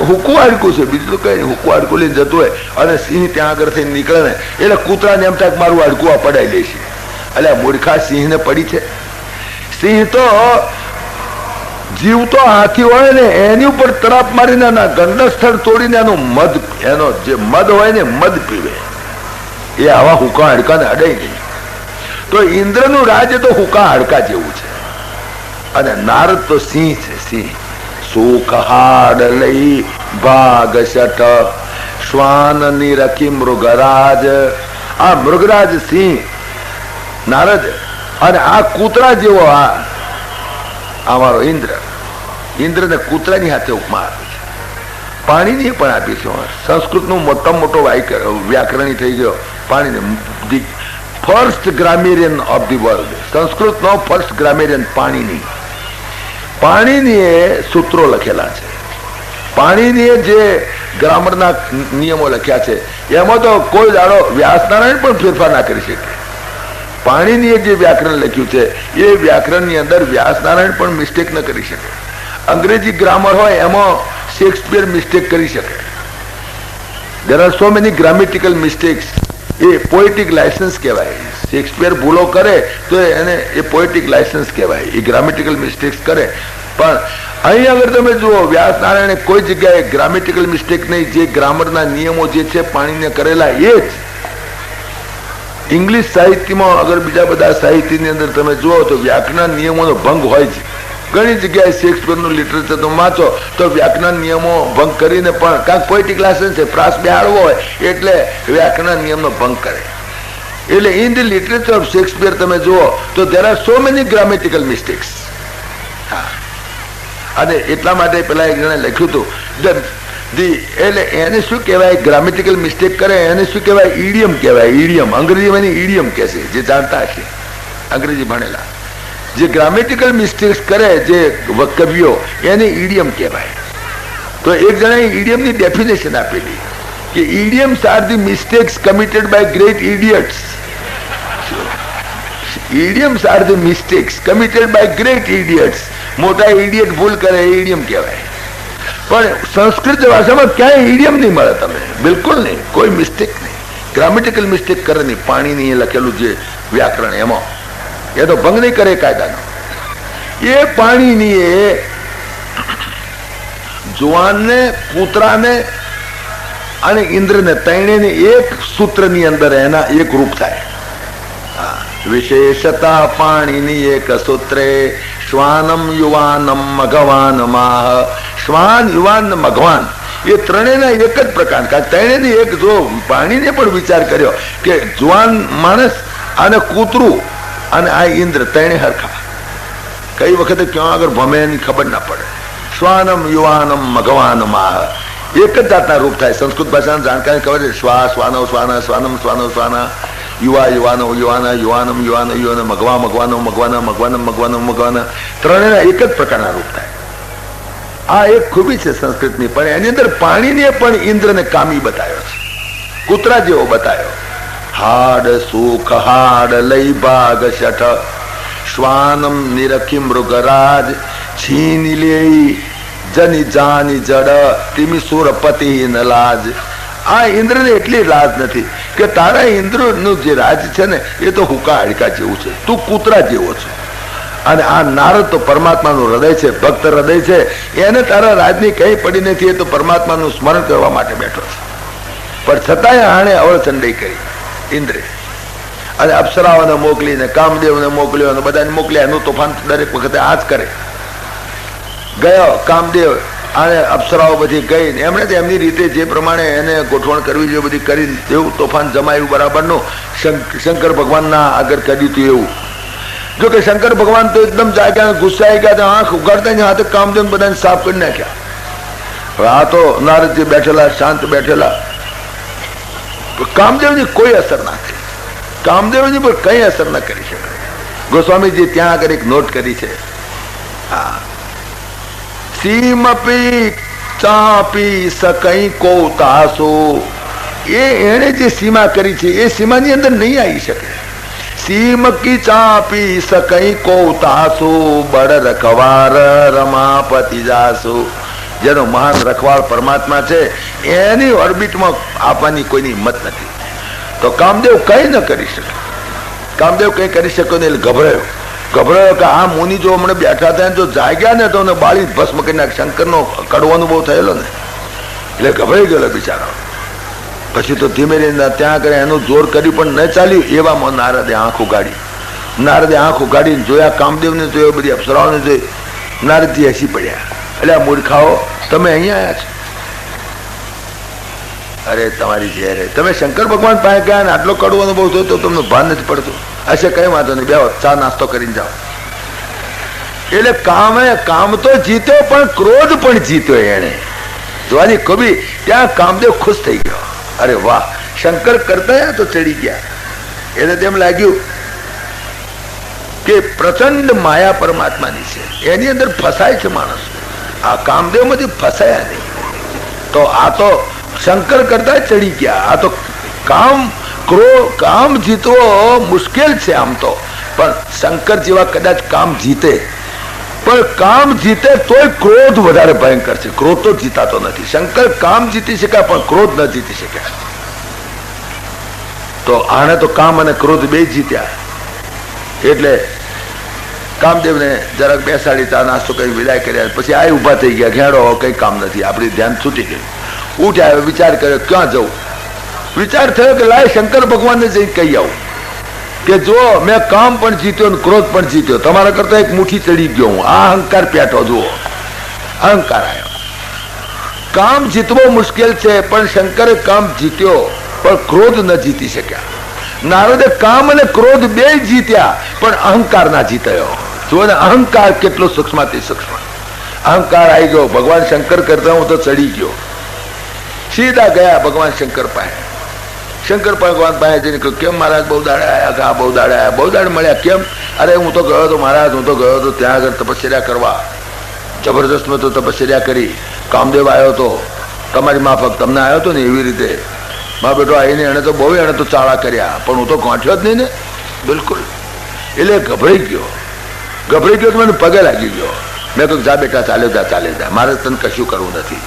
હુકું હાડકું છે, બીજું તો કઈ હુકું હાડકું લઈને જતું હોય અને સિંહ ત્યાં આગળ થઈને નીકળે ને, એટલે કૂતરાને એમ થાય કે મારું હાડકું આ પડાઈ લેશે. એટલે મૂર્ખા સિંહને પડી છે. સિંહ તો જીવતો હાથી હોય ને એની ઉપર તરાપ મારીને ગંદા સ્થળ તોડીને એનું મધ, એનો જે મધ હોય ને મધ પીવે. એ આવા હુકા હાડકાને અડાઈ નહીં. તો ઇન્દ્રનું રાજ્ય તો હુકા હાડકા જેવું છે. અને નારદ તો સિંહ છે. સિંહ સુખ હાડ લઈ ભાગ શઠ શ્વાન નિરખી મૃગરાજ. આ મૃગરાજ સિંહ નારદ, અને આ કૂતરા જેવો અમારો ઇન્દ્ર. ઇન્દ્રને કૂતરાની હાથે ઉપમા આપી છે. પાણીની પણ આપી છે. સંસ્કૃતનું મોટા મોટો વ્યાકરણી થઈ ગયો પાણીને. First grammarian of the world, સંસ્કૃતનો ફર્સ્ટ ગ્રામેરિયન પાણીની. પાણીની એ સૂત્રો લખેલા છે. પાણીની જે ગ્રામરના નિયમો લખ્યા છે એમાં તો કોઈ દાડો વ્યાસનારાયણ પણ ફેરફાર ના કરી શકે. પાણીની જે વ્યાકરણ લખ્યું છે એ વ્યાકરણની અંદર વ્યાસનારાયણ પણ મિસ્ટેક ન કરી શકે. અંગ્રેજી ગ્રામર હોય એમાં શેક્સપિયર મિસ્ટેક કરી શકે. there are so many grammatical mistakes. A poetic licence કહેવાય. શેક્સપિયર ભૂલો કરે તો એને એ પોએટિક લાયસન્સ કહેવાય. એ ગ્રામેટિકલ મિસ્ટેક્સ કરે. પણ અહીં આગળ તમે જુઓ, વ્યાસનારાયણે કોઈ જગ્યાએ ગ્રામેટિકલ મિસ્ટેક નહીં. જે ગ્રામરના નિયમો જે છે પાણીને કરેલા એ જ. ઇંગ્લિશ સાહિત્યમાં અગર બીજા બધા સાહિત્યની અંદર તમે જુઓ તો વ્યાકરણ નિયમોનો ભંગ હોય છે. ઘણી જગ્યાએ શેક્સપિયરનું લિટરેચર તો વાંચો તો વ્યાકરણ નિયમો ભંગ કરીને પણ કાંક પોએટિક લાયસન્સ છે, પ્રાસ બેહાડવો હોય એટલે વ્યાકરણ નિયમનો ભંગ કરે. એટલે in the literature of Shakespeare તમે જુઓ તો there are so many grammatical mistakes. હા, અને એટલા માટે પેલા એક જણે લખ્યું હતું એટલે એને શું કહેવાય? ગ્રામેટિકલ મિસ્ટેક કરે એને શું કહેવાય? ઈડિયમ કહેવાય. ઈડિયમ અંગ્રેજીમાં ઈડિયમ કહે છે. જે જાણતા હશે અંગ્રેજી ભણેલા, જે ગ્રામેટિકલ મિસ્ટેક્સ કરે જે કવિઓ, એને ઈડિયમ કહેવાય. તો એક જણાએ ઈડિયમની ડેફિનેશન આપેલી કે idioms are the mistakes committed by great idiots. Idioms are the mistakes committed by great idiots. મોટા ઇડિયટ ભૂલ કરે ઇડિયમ કહેવાય. પણ સંસ્કૃત ભાષામાં ક્યાંય ઇડિયમ નહીં મળે. તમે બિલકુલ નહીં, કોઈ મિસ્ટેક નહીં, ગ્રામેટિકલ મિસ્ટેક કરે નહીં. પાણીની લખેલું જે વ્યાકરણ એમાં એ તો ભંગ નહીં કરે કાયદાનો. એ પાણીની એ જુવાનને, કૂતરાને અને ઇન્દ્રને ત્રણેયને એક સૂત્રની અંદર એના એક રૂપ થાય. વિશેષતા પાણીની એક સૂત્રે શ્વાનમ યુવાનમ મઘવાન માહ. શ્વાન, યુવાન, મઘવાન એ ત્રણેયના એક જ પ્રકાર. કારણ ત્રણેયની એક જો પાણીને પણ વિચાર કર્યો કે જુવાન માણસ અને કૂતરું અને આ ઇન્દ્ર ત્રણે હરખા. કઈ વખતે ક્યાં આગળ ભમે એની ખબર ના પડે. શ્વાનમ યુવાનમ મઘવાનમ આહ એક જ જાતના રૂપ થાય. સંસ્કૃત ભાષાની જાણકારી ખબર છે. શ્વા શ્વાનવ શ્વાના સ્વાનમ સ્વાનો સ્વાના યુવા યુવાનો યુવાના યુવાનમ યુવાન યુવાન મઘવા મઘવાનો મઘવાના મઘવાનમ મઘવાનો મઘવાના ત્રણેયના એક જ પ્રકારના રૂપ થાય. આ એક ખૂબી છે સંસ્કૃતની. પણ એની અંદર પાણીને પણ ઇન્દ્રને કામી બતાવ્યો છે, કૂતરા જેવો બતાવ્યો. હાડ સુખ હાડ લઈ ભાગ શઠ શ્વાનમ નિરખી મૃગરાજ છીની લેઈ જની જાની જડ તિમી સુરપતિ ન લાજ. આ ઇન્દ્રને એટલી લાજ નથી કે તારા ઇન્દ્રનું જે રાજ છે ને એ તો હુકા હાડકા જેવું છે, તું કૂતરા જેવો છે. અને આ નારદ તો પરમાત્માનું હૃદય છે, ભક્ત હૃદય છે, એને તારા રાજની કઈ પડી નથી. એ તો પરમાત્માનું સ્મરણ કરવા માટે બેઠો છે. પણ છતાંય આણે અવળચંડી કરી ઇન્દ્રે, અને અપ્સરાઓને મોકલીને કામદેવને મોકલ્યો અને બધાને મોકલ્યા. એનું તોફાન દરેક વખતે આ જ કરે. ગયો કામદેવ, આને અપ્સરાઓ બધી ગઈ ને એમણે તો એમની રીતે જે પ્રમાણે એને ગોઠવણ કરવી જોઈએ બધી કરી. એવું તોફાન જમાયું બરાબરનું શંકર ભગવાનના આગળ કર્યું હતું એવું. જો કે શંકર ભગવાન તો એકદમ જાગ્યા, ગુસ્સાઈ ગયા, આંખ ઉગાડતા ને હાથે કામદેવ બધાને સાફ કરી નાખ્યા. હવે આ તો નારદજી બેઠેલા, શાંત બેઠેલા. કામદેવની કોઈ અસર ના થઈ. કામદેવની પણ કઈ અસર ના કરી શકે. ગોસ્વામીજી ત્યાં આગળ એક નોટ કરી છે. હા, સીમપી ચાપી સકઈ કો તાસો. એને જે સીમા કરી છે એ સીમાની અંદર નહીં આવી શકે. સીમ કી ચાપી સકઈ કો તાસો બડ રખવાર રમાપતિ જાસો. જેનો મહાન રખવાળ પરમાત્મા છે એની ઓર્બિટમાં આપવાની કોઈની હિંમત નથી. તો કામદેવ કઈ ન કરી શકે. કામદેવ કઈ કરી શક્યો ને એટલે ગભરાયો કે આ મુનિ જો હમણાં બેઠા હતા જો જાગ્યા ને તો બાળી ભસ્મ કરી નાખ. શંકરનો કડવો અનુભવ થયેલો ને એટલે ગભરાઈ ગયેલો બિચારો. પછી તો ધીમે ધીમે ત્યાં આગળ એનું જોર કર્યું પણ ન ચાલ્યું. એવામાં નારદે આંખ ઉગાડી. નારદે આંખ ઉગાડીને જોયા, કામદેવને જોયો, બધી અપ્સરાઓને જોઈ. નારદજી હસી પડ્યા. એટલે આ મૂર્ખાઓ, તમે અહીંયા આવ્યા છો? અરે તમારી ઝેર, તમે શંકર ભગવાન પાસે ગયા ને આટલો કડવો અનુભવ થયો તો તમને ભાન નથી પડતું. હશે કઈ વાંધો નહીં, બેહો, ચા નાસ્તો કરીને જાઓ. એટલે કામ તો જીત્યો પણ ક્રોધ પણ જીત્યો એને. જોવાની કવિ ત્યાં કામદેવ ખુશ થઈ ગયો. અરે વાહ, શંકર કરતા તો ચડી ગયા. એને તેમ લાગ્યું કે પ્રચંડ માયા પરમાત્માની છે, એની અંદર ફસાય છે માણસ. આ કામદેવ માંથી ફસાયા નહીં. તો આ તો શંકર કરતા ચડી ગયા. આ તો કામ જીતવો મુશ્કેલ છે આમ તો, પણ શંકર જેવા કદાચ કામ જીતે. પણ કામ જીતે તોય ક્રોધ વધારે ભયંકર છે. ક્રોધ તો જીતાતો નથી. શંકર કામ જીતી શક્યા પણ ક્રોધ ન જીતી શક્યા. તો આને તો કામ અને ક્રોધ બે જીત્યા. એટલે કામદેવને જરાક બેસાડી, ચા નાસ્તો કરી વિદાય કર્યા. પછી આ ઉભા થઈ ગયા, ઘેડો કઈ કામ નથી, આપણી ધ્યાન છૂટી ગયું. ઉઠ્યા, વિચાર કર્યો ક્યાં જવું. વિચાર થયો કે લાય શંકર ભગવાનને જઈને કહી આવું કે જો મેં કામ પણ જીત્યો ને ક્રોધ પણ જીત્યો, તમારા કરતા એક મુઠ્ઠી ચડી ગયો હું. આ અહંકાર પેટો જુઓ, અહંકાર આવ્યો. કામ જીતવો મુશ્કેલ છે પણ શંકરે કામ જીત્યો પણ ક્રોધ ન જીતી શક્યા. નારદે કામ અને ક્રોધ બે જીત્યા પણ અહંકાર ના જીત્યો. જુઓ ને, અહંકાર કેટલો સૂક્ષ્મથી સૂક્ષ્મ. અહંકાર આવી ગયો. ભગવાન શંકર કરતા હું તો ચડી ગયો. સીધા ગયા ભગવાન શંકર પાસે. શંકર ભગવાન પાસે જઈને કહ્યું, કેમ મહારાજ બહુ દાડે આવ્યા? હા, બહુ દાડે આવ્યા. બહુ દાડે મળ્યા. કેમ? અરે હું તો ગયો હતો મહારાજ, હું તો ગયો હતો ત્યાં આગળ તપશ્ચર્યા કરવા. જબરદસ્ત મેં તો તપશ્ચર્યા કરી. કામદેવ આવ્યો હતો તમારી માફક, તમને આવ્યો હતો ને એવી રીતે. મારા બેટો આવીને એને તો બહુ ચાળા કર્યા, પણ હું તો ગાંઠ્યો જ નહીં ને બિલકુલ. એટલે ગભરાઈ ગયો તો મને પગે લાગી ગયો. મેં કહ્યું જા બેટા, ચાલે જા, મારે તને કશું કરવું નથી.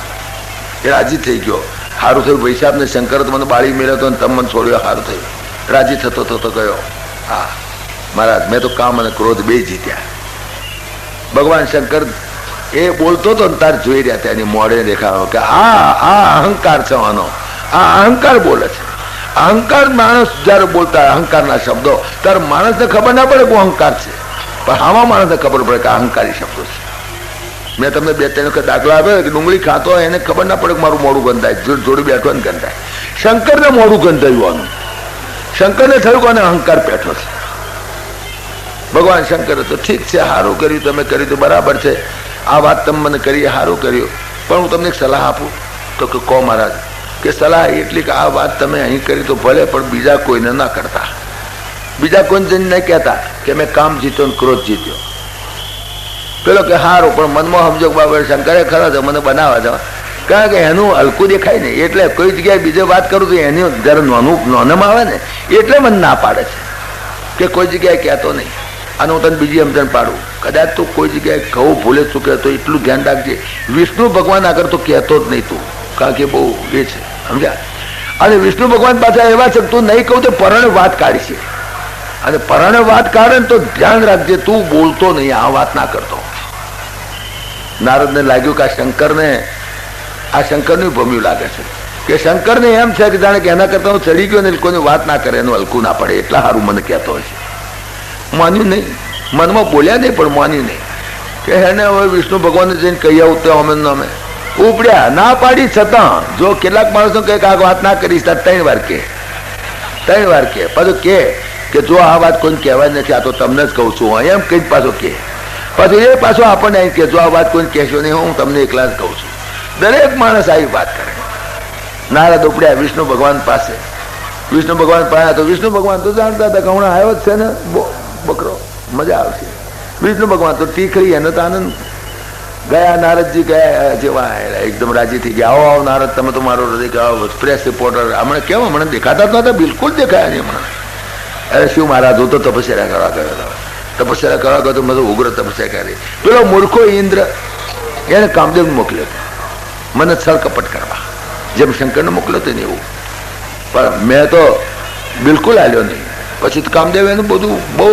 એ રાજી થઈ ગયો. સારું થયું વૈશાખને શંકર તો મને બાળી મેળ્યો હતો ને તમે મને છોડ્યો, સારું થયું. રાજી થતો ગયો. હા મહારાજ, મેં તો કામ અને ક્રોધ બે જીત્યા. ભગવાન શંકર એ બોલતો હતો ને તાર જોઈ રહ્યા હતા, એની મોડે દેખાડો કે આ અહંકાર છે આનો. આ અહંકાર બોલે છે. અહંકાર માણસ જયારે બોલતા અહંકારના શબ્દો, ત્યારે માણસને ખબર ના પડે કે અહંકાર છે, પણ આમાં માણસને ખબર પડે કે અહંકારી શબ્દો છે. મેં તમને 2-3 વખત દાખલા આપ્યો કે ડુંગળી ખાતો હોય એને ખબર ના પડે કે મારું મોડું ગંધાય, જોડે બેઠો ને ગંધાય. શંકરને મોડું ગંધાયું. શંકરને થયું કે અહંકાર બેઠો છે. ભગવાન શંકર તો ઠીક છે, સારું કર્યું, તમે કર્યું તો બરાબર છે, આ વાત તમે મને કરી, સારું કર્યું, પણ હું તમને એક સલાહ આપું. તો કે કહો મહારાજ. કે સલાહ એટલી કે આ વાત તમે અહીં કરી તો ભલે, પણ બીજા કોઈને ના કરતા. બીજા કોઈને જઈને નહીં કહેતા કે મેં કામ જીત્યો ને ક્રોધ જીત્યો. પેલો કે સારું, પણ મનમાં સમજો બાબા શંકરે ખરા છે મને બનાવવા જવા, કારણ કે એનું હલકું દેખાય ને, એટલે કોઈ જગ્યાએ બીજે વાત કરું તો એની જયારે નોનમાં આવે ને એટલે મને ના પાડે છે કે કોઈ જગ્યાએ કહેતો નહીં. અને હું તને બીજી સમજણ પાડું, કદાચ તું કોઈ જગ્યાએ કહું ભૂલે ચૂકે તો એટલું ધ્યાન રાખજે, વિષ્ણુ ભગવાન આગળ તો કહેતો જ નહીં તું, કારણ કે બહુ એ છે, સમજ્યા. અને વિષ્ણુ ભગવાન પાછા એવા છે તું નહીં કહું તો પરણે વાત કાઢી છે, અને પરણે વાત કાઢે ને તો ધ્યાન રાખજે તું બોલતો નહીં, આ વાત ના કરતો. નારદને લાગ્યું કે આ શંકરનું ભમ્યું લાગે છે, કે શંકરને એમ છે કે જાણે કે એના કરતા હું ચડી ગયો ને કોઈની વાત ના કરે, એનું હલકું ના પડે, એટલા સારું મને કહેતો હોય છે. માન્યું નહીં, મનમાં બોલ્યા નહીં, પણ માન્યું નહીં કે એને હવે વિષ્ણુ ભગવાનને જઈને કહી આવું તો અમે ઉપડ્યા. ના પાડી છતાં જો કેટલાક માણસો કહે કે આ વાત ના કરીશ, 3 વાર કે પાછું કે જો આ વાત કોઈને કહેવાય નથી, આ તો તમને જ કહું છું એમ કઈ પાછો કે પાછું એ પાછો આપણને અહીં કે જો આ વાત કોઈને કહેશો નહીં, હું તમને એકલા જ કહું છું. દરેક માણસ આવી વાત કરે. નારદ ઉપડ્યા વિષ્ણુ ભગવાન પાસે. વિષ્ણુ ભગવાન પાસે તો વિષ્ણુ ભગવાન તો જાણતા હતા કે હમણાં આવ્યો જ છે ને બકરો, મજા આવશે. વિષ્ણુ ભગવાન તો ટીખરી, એને તો આનંદ. ગયા નારદજી ગયા જેવા એકદમ રાજી થઈ ગયા, આવો નારદ તમે તો મારો પ્રેસ રિપોર્ટર, હમણાં કેમ હમણાં દેખાતા જ નહોતા, બિલકુલ દેખાયા નહીં હમણાં. અરે શું મહારાજ, હું તો તપસ્યા કરવા ગયો હતો, તપસ્યા કરવા ગયો તો મેં તો ઉગ્ર તપસ્યા કરી. પેલો મૂર્ખો ઇન્દ્ર એને કામદેવ મોકલ્યો હતો મને છળકપટ કરવા, જેમ શંકરને મોકલ્યો હતો ને એવું, પણ મેં તો બિલકુલ હાલ્યો નહીં. પછી તો કામદેવ એનું બધું બહુ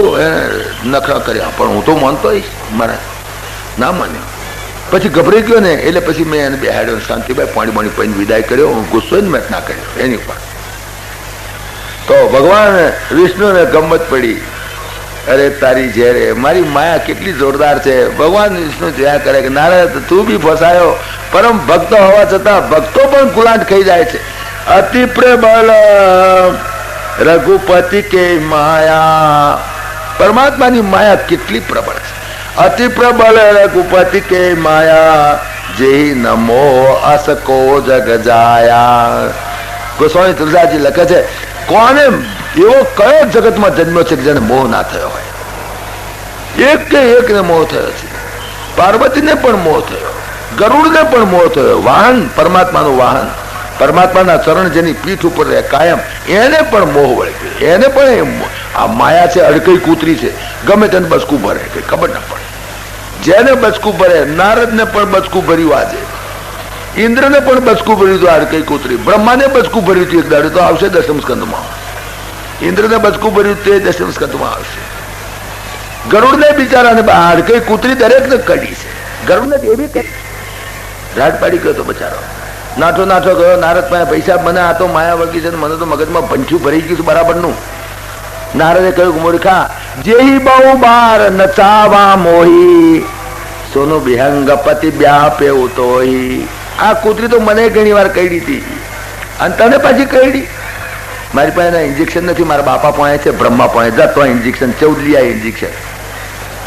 નખરા કર્યા, પણ હું તો માનતો મારે ના માન્યો. પછી ગભરાઈ ગયો ને એટલે પછી મેં એને બેહાડ્યો, શાંતિભાઈ પાણી પીને વિદાય કર્યો. હું ગુસ્સો જ મેં ના કર્યો એની ઉપર. તો ભગવાન વિષ્ણુને ગમત પડી, અરે તારી ઝેરે મારી માયા કેટલી જોરદાર છે. ભગવાન વિષ્ણુ જોયા કરે કે નારદ તું બી ફસાયો, પરમ ભક્ત હોવા છતાં ભક્તો પણ ગુલાટ ખાઈ જાય છે. અતિ પ્રબળ રઘુપતિ કે માયા, પરમાત્માની માયા કેટલી પ્રબળ છે. અતિ પ્રબળ રઘુપતિ કે માયા, જે નમો અસકો જગ જાયા. ગોસ્વામી તુલસાજી લખે છે કોને એવો કયો જગતમાં જન્મ્યો છે કે જેને મોહ ના થયો હોય. એક કે એકને મોહ થયો છે. પાર્વતીને પણ મોહ થયો, ગરુડને પણ મોહ થયો. વાહન પરમાત્માનું વાહન, પરમાત્માના ચરણ જેની પીઠ ઉપર રહે કાયમ, એને પણ મોહ વળગ્યો. એને પણ આ માયા છે, અડકઈ કૂતરી છે, ગમે તેને બચકું ભરે, કઈ ખબર ના પડે. જેને બચકું ભરે, નારદને પણ બચકું ભર્યું, આજે ઇન્દ્રને પણ બચકું ભર્યું હતું અડકઈ કૂતરી, બ્રહ્માને બચકું ભર્યું હતું એક દાડે, તો આવશે 10મ સ્કંદમાં. ઇન્દ્રને બચકું ભર્યું તે 10મ સ્કંદમાં આવશે. ગરુડને બિચારાને અડકઈ કૂતરી દરેકને કડી છે. ગરુડને એવી કરી રાડ પાડી ગયો તો બચારો, નાઠો ગયો નારદ પાસે, પૈસા મને આ તો માયા વળગી છે, મને તો મગજમાં ભંઠ્યું ભરી ગયું બરાબરનું. નારદે કહ્યું મૂર્ખા, જેહી બહુ બાર નચાવા મોહી, સોનું બિહંગ પતિ બ્યાપે ઉતોહી. આ કૂતરી તો મને ઘણી વાર કહી હતી, અને તને પાછી કહી. મારી પાસે ઇન્જેક્શન નથી, મારા બાપા પાસે છે, બ્રહ્મા પાસે જતો ઇન્જેક્શન 14 લિયા ઇન્જેક્શન,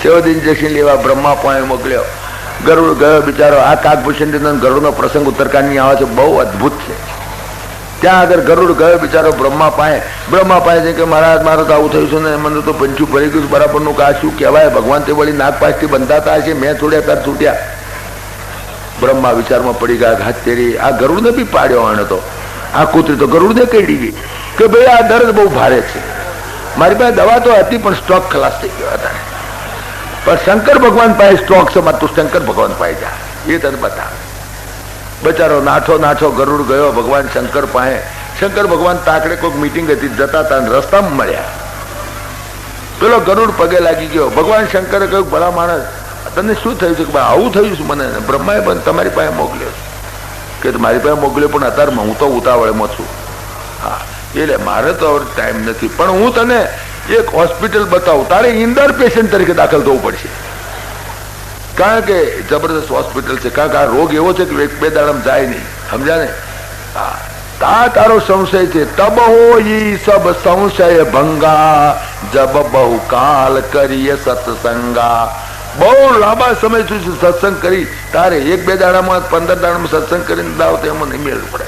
14 ઇન્જેક્શન લેવા બ્રહ્મા પાસે મોકલ્યો. ગરુડ ગયો બિચારો. આ કાકભૂષણ ગરુડનો પ્રસંગ ઉત્તરકાંડની આવે છે, બહુ અદભુત છે. ત્યાં આગળ ગરુડ ગયો બિચારો બ્રહ્મા પાસે. બ્રહ્મા પાસે કે મહારાજ મારે તો આવું થયું છે ને, મને તો પંચું ભરી ગયું બરાબરનું, કે આ શું કહેવાય, ભગવાન તે વળી નાગ પાસથી બંધાતા હશે, મેં છોડ્યા તાર છૂટ્યા. બ્રહ્મા વિચારમાં પડી ગયા, ઘાત તેરી, આ ગરુડને બી પાડ્યો આને તો, આ કૂતરી તો ગરુડને કઈડી ગઈ કે ભાઈ આ દર્દ બહુ ભારે છે. મારી પાસે દવા તો હતી પણ સ્ટોક ખલાસ થઈ ગયો હતા. પણ શંકર ભગવાન પાસે સ્ટોક છે, તું શંકર ભગવાન પાસે જા, એ તને બતાવે. બચારો નાઠો ગરુડ ગયો ભગવાન શંકર પાસે. શંકર ભગવાન તાકડે કોઈક મિટિંગ હતી, જતા હતા, રસ્તામાં મળ્યા. પેલો ગરુડ પગે લાગી ગયો. ભગવાન શંકરે કહ્યું, ભલા માણસ તને શું થયું છે? આવું થયું છે મને. બ્રહ્માએ પણ તમારી પાસે મોકલ્યો કે મારી પાસે મોકલ્યો, પણ અત્યારમાં હું તો ઉતાવળમાં છું. હા, એટલે મારે તો હવે ટાઈમ નથી, પણ હું તને એક હોસ્પિટલ બતાવું, તારે ઇન્દર પેશન્ટ તરીકે દાખલ થવું પડશે. કારણ કે જબરદસ્ત હોસ્પિટલ છે, કારણ કે આ રોગ એવો છે કે એક બે દાડામાં જાય નહીં, સમજ્યા ને? તા તારો સંશય છે તબ હો ઈ સબ સંશય ભંગા જબ બહુ કાલ કરીએ સત્સંગા. બહુ લાંબા સમય સુધી સત્સંગ કરી તારે એક બે દાડામાં 15 દાડામાં સત્સંગ કરીને દાવ તો એમાં નહીં મેળ પડે.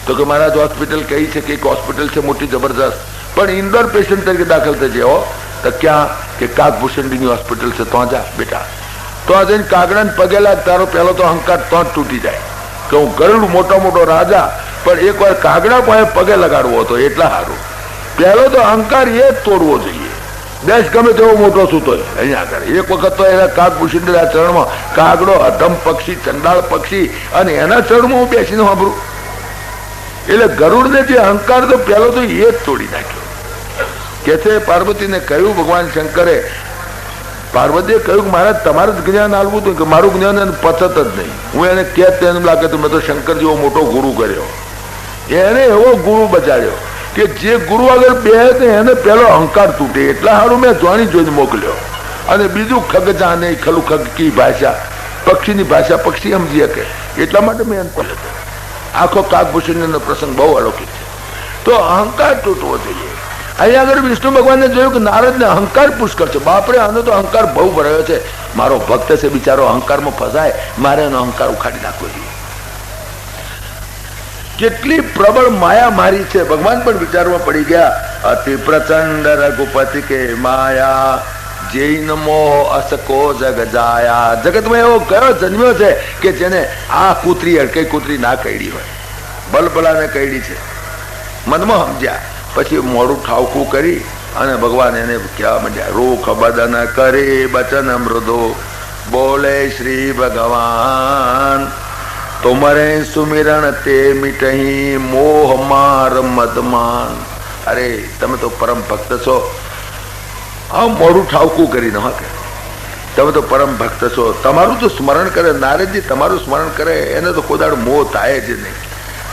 તો કે મહારાજ હોસ્પિટલ કઈ છે કે એક હોસ્પિટલ છે મોટી જબરદસ્ત, પણ ઇન્દોર પેશન્ટ તરીકે દાખલ થઈ જાય. તો ક્યાં કે કાગભૂષણની હોસ્પિટલ છે, તો જા બેટા. તો આ જઈને કાગડાને પગે લાગ, તારો પહેલો તો અહંકાર તો જ તૂટી જાય કે હું ગરુડ મોટો મોટો રાજા, પણ એક વાર કાગડા પાસે પગે લગાડવો હતો એટલા સારું. પહેલો તો અહંકાર એ જ તોડવો જોઈએ. દેશ ગમે તેવો મોટો સૂતો અહીંયા આગળ એક વખત તો એના કાગભૂષણના ચરણમાં કાગડો અધમ પક્ષી ચંડાળ પક્ષી અને એના ચરણમાં હું બેસીને સાંભળું. એટલે ગરુડને જે અહંકાર તો પહેલો તો એ જ તોડી નાખ્યો. કે છે પાર્વતીને કહ્યું ભગવાન શંકરે, પાર્વતીએ કહ્યું કે મહારાજ તમારે જ જ્ઞાન આવવું હતું કે મારું જ્ઞાન એને પચત જ નહીં. હું એને કહેત એમ લાગે તો મેં તો શંકર જેવો મોટો ગુરુ કર્યો. એને એવો ગુરુ બચાવ્યો કે જે ગુરુ આગળ બે એને પેલો અહંકાર તૂટે એટલા સારું મેં જાણી જોઈને મોકલ્યો. અને બીજું ખગજા નહીં ખલું ખગ કી ભાષા, પક્ષીની ભાષા પક્ષી સમજી શકે એટલા માટે મેં એને આખો કાગભૂષણનો પ્રસંગ બહુ અલૌકિક છે. તો અહંકાર તૂટવો જોઈએ. અહીંયા આગળ વિષ્ણુ ભગવાનને જોયું કે નારદને અહંકાર પુષ્કળ છે. બાપરે આનો તો અહંકાર બહુ ભરાયો છે, મારો ભક્ત છે બિચારો અહંકારમાં ફસાય, મારે એનો અહંકાર ઉખાડી નાખવો જોઈએ. કેટલી પ્રબળ માયા મારી છે. ભગવાન પણ વિચારમાં પડી ગયા. અતિ પ્રચંડ રઘુપતિ કે માયા જૈન મોહ અસકો જગ જાયા. જગતમાં એવો કયો જન્મ્યો છે કે જેને આ કૂતરી અડકઈ કૂતરી ના કઈડી હોય? બલબલાને કઈડી છે, મનમાં સમજ્યા, પછી મોડું ઠાવકું કરી અને ભગવાન એને કહેવા માંડ્યા. રૂખ બદન કરે બચન મૃદો બોલે શ્રી ભગવાન તુમરે સુમિરણ તે મિટહી મોહ માર મદમાન. અરે તમે તો પરમ ભક્ત છો. આ મોડું ઠાવકું કરીને હા કે તમે તો પરમ ભક્ત છો, તમારું તો સ્મરણ કરે. નારદજી તમારું સ્મરણ કરે એને તો કોદાડ મોહ થાય જ નહીં.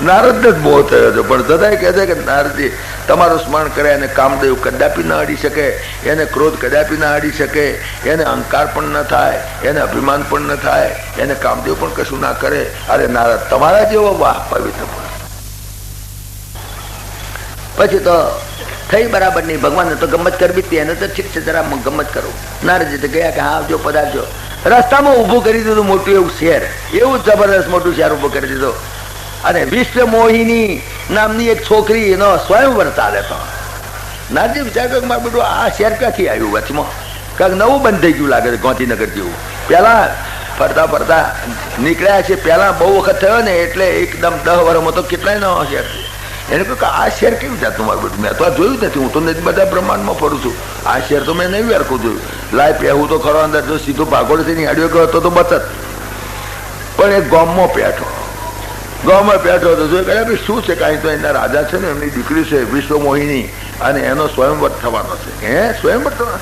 નારદને જ મોહ થયો છે, પણ સદાય કહે છે કે નારદજી તમારું સ્મરણ કરે એને કામદેવ કદાપી ન અડી શકે, એને ક્રોધ કદાપી ના અડી શકે, એને અહંકાર પણ ન થાય, એને અભિમાન પણ ન થાય, એને કામદેવ પણ કશું ના કરે. અરે નારદ તમારા જેવો વાહ પવિત્ર. પછી તો થઈ બરાબર નહીં. ભગવાનને તો ગમત કરવી હતી, એને તો ઠીક છે જરા ગમત કરું. નારદજી તો ગયા કે હા આવજો પધારજો. રસ્તામાં ઊભું કરી દીધું મોટું એવું શહેર, એવું જબરદસ્ત મોટું શહેર ઊભું કરી દીધું. અને વિશ્વ મોહિની નામની એક છોકરી એનો સ્વયંવર ચાલે તો નારજી વિચાર કર્યો મારું બેટું આ શહેર ક્યાંથી આવ્યું વચમાં? કાંઈક નવું બંધ થઈ ગયું લાગે છે ગાંધીનગર જેવું. પહેલા ફરતા ફરતા નીકળ્યા છે, પહેલા બહુ વખત થયો ને એટલે એકદમ 10 વર્ષમાં તો કેટલાય નવા શહેર છે. એને કહ્યું કે આ શહેર કેવું જાતનું મારું બેટું? મેં તો આ જોયું નથી, હું તો નથી બધા બ્રહ્માંડમાં ફરું છું. આ શહેર તો મેં નહીં વેરખું જોયું. લાય પહેવું તો ખરો અંદર, જો સીધો ભાગોળ થઈને આડ્યો ગયો હતો તો બચત. પણ એક ગામમાં પેઠો, ગામમાં પેઠો હતો. જો કહ્યા ભાઈ શું છે? કાંઈ તો એના રાજા છે ને એમની દીકરી છે વિશ્વ મોહિની અને એનો સ્વયંવર થવાનો છે. હે સ્વયંવર થવાનો?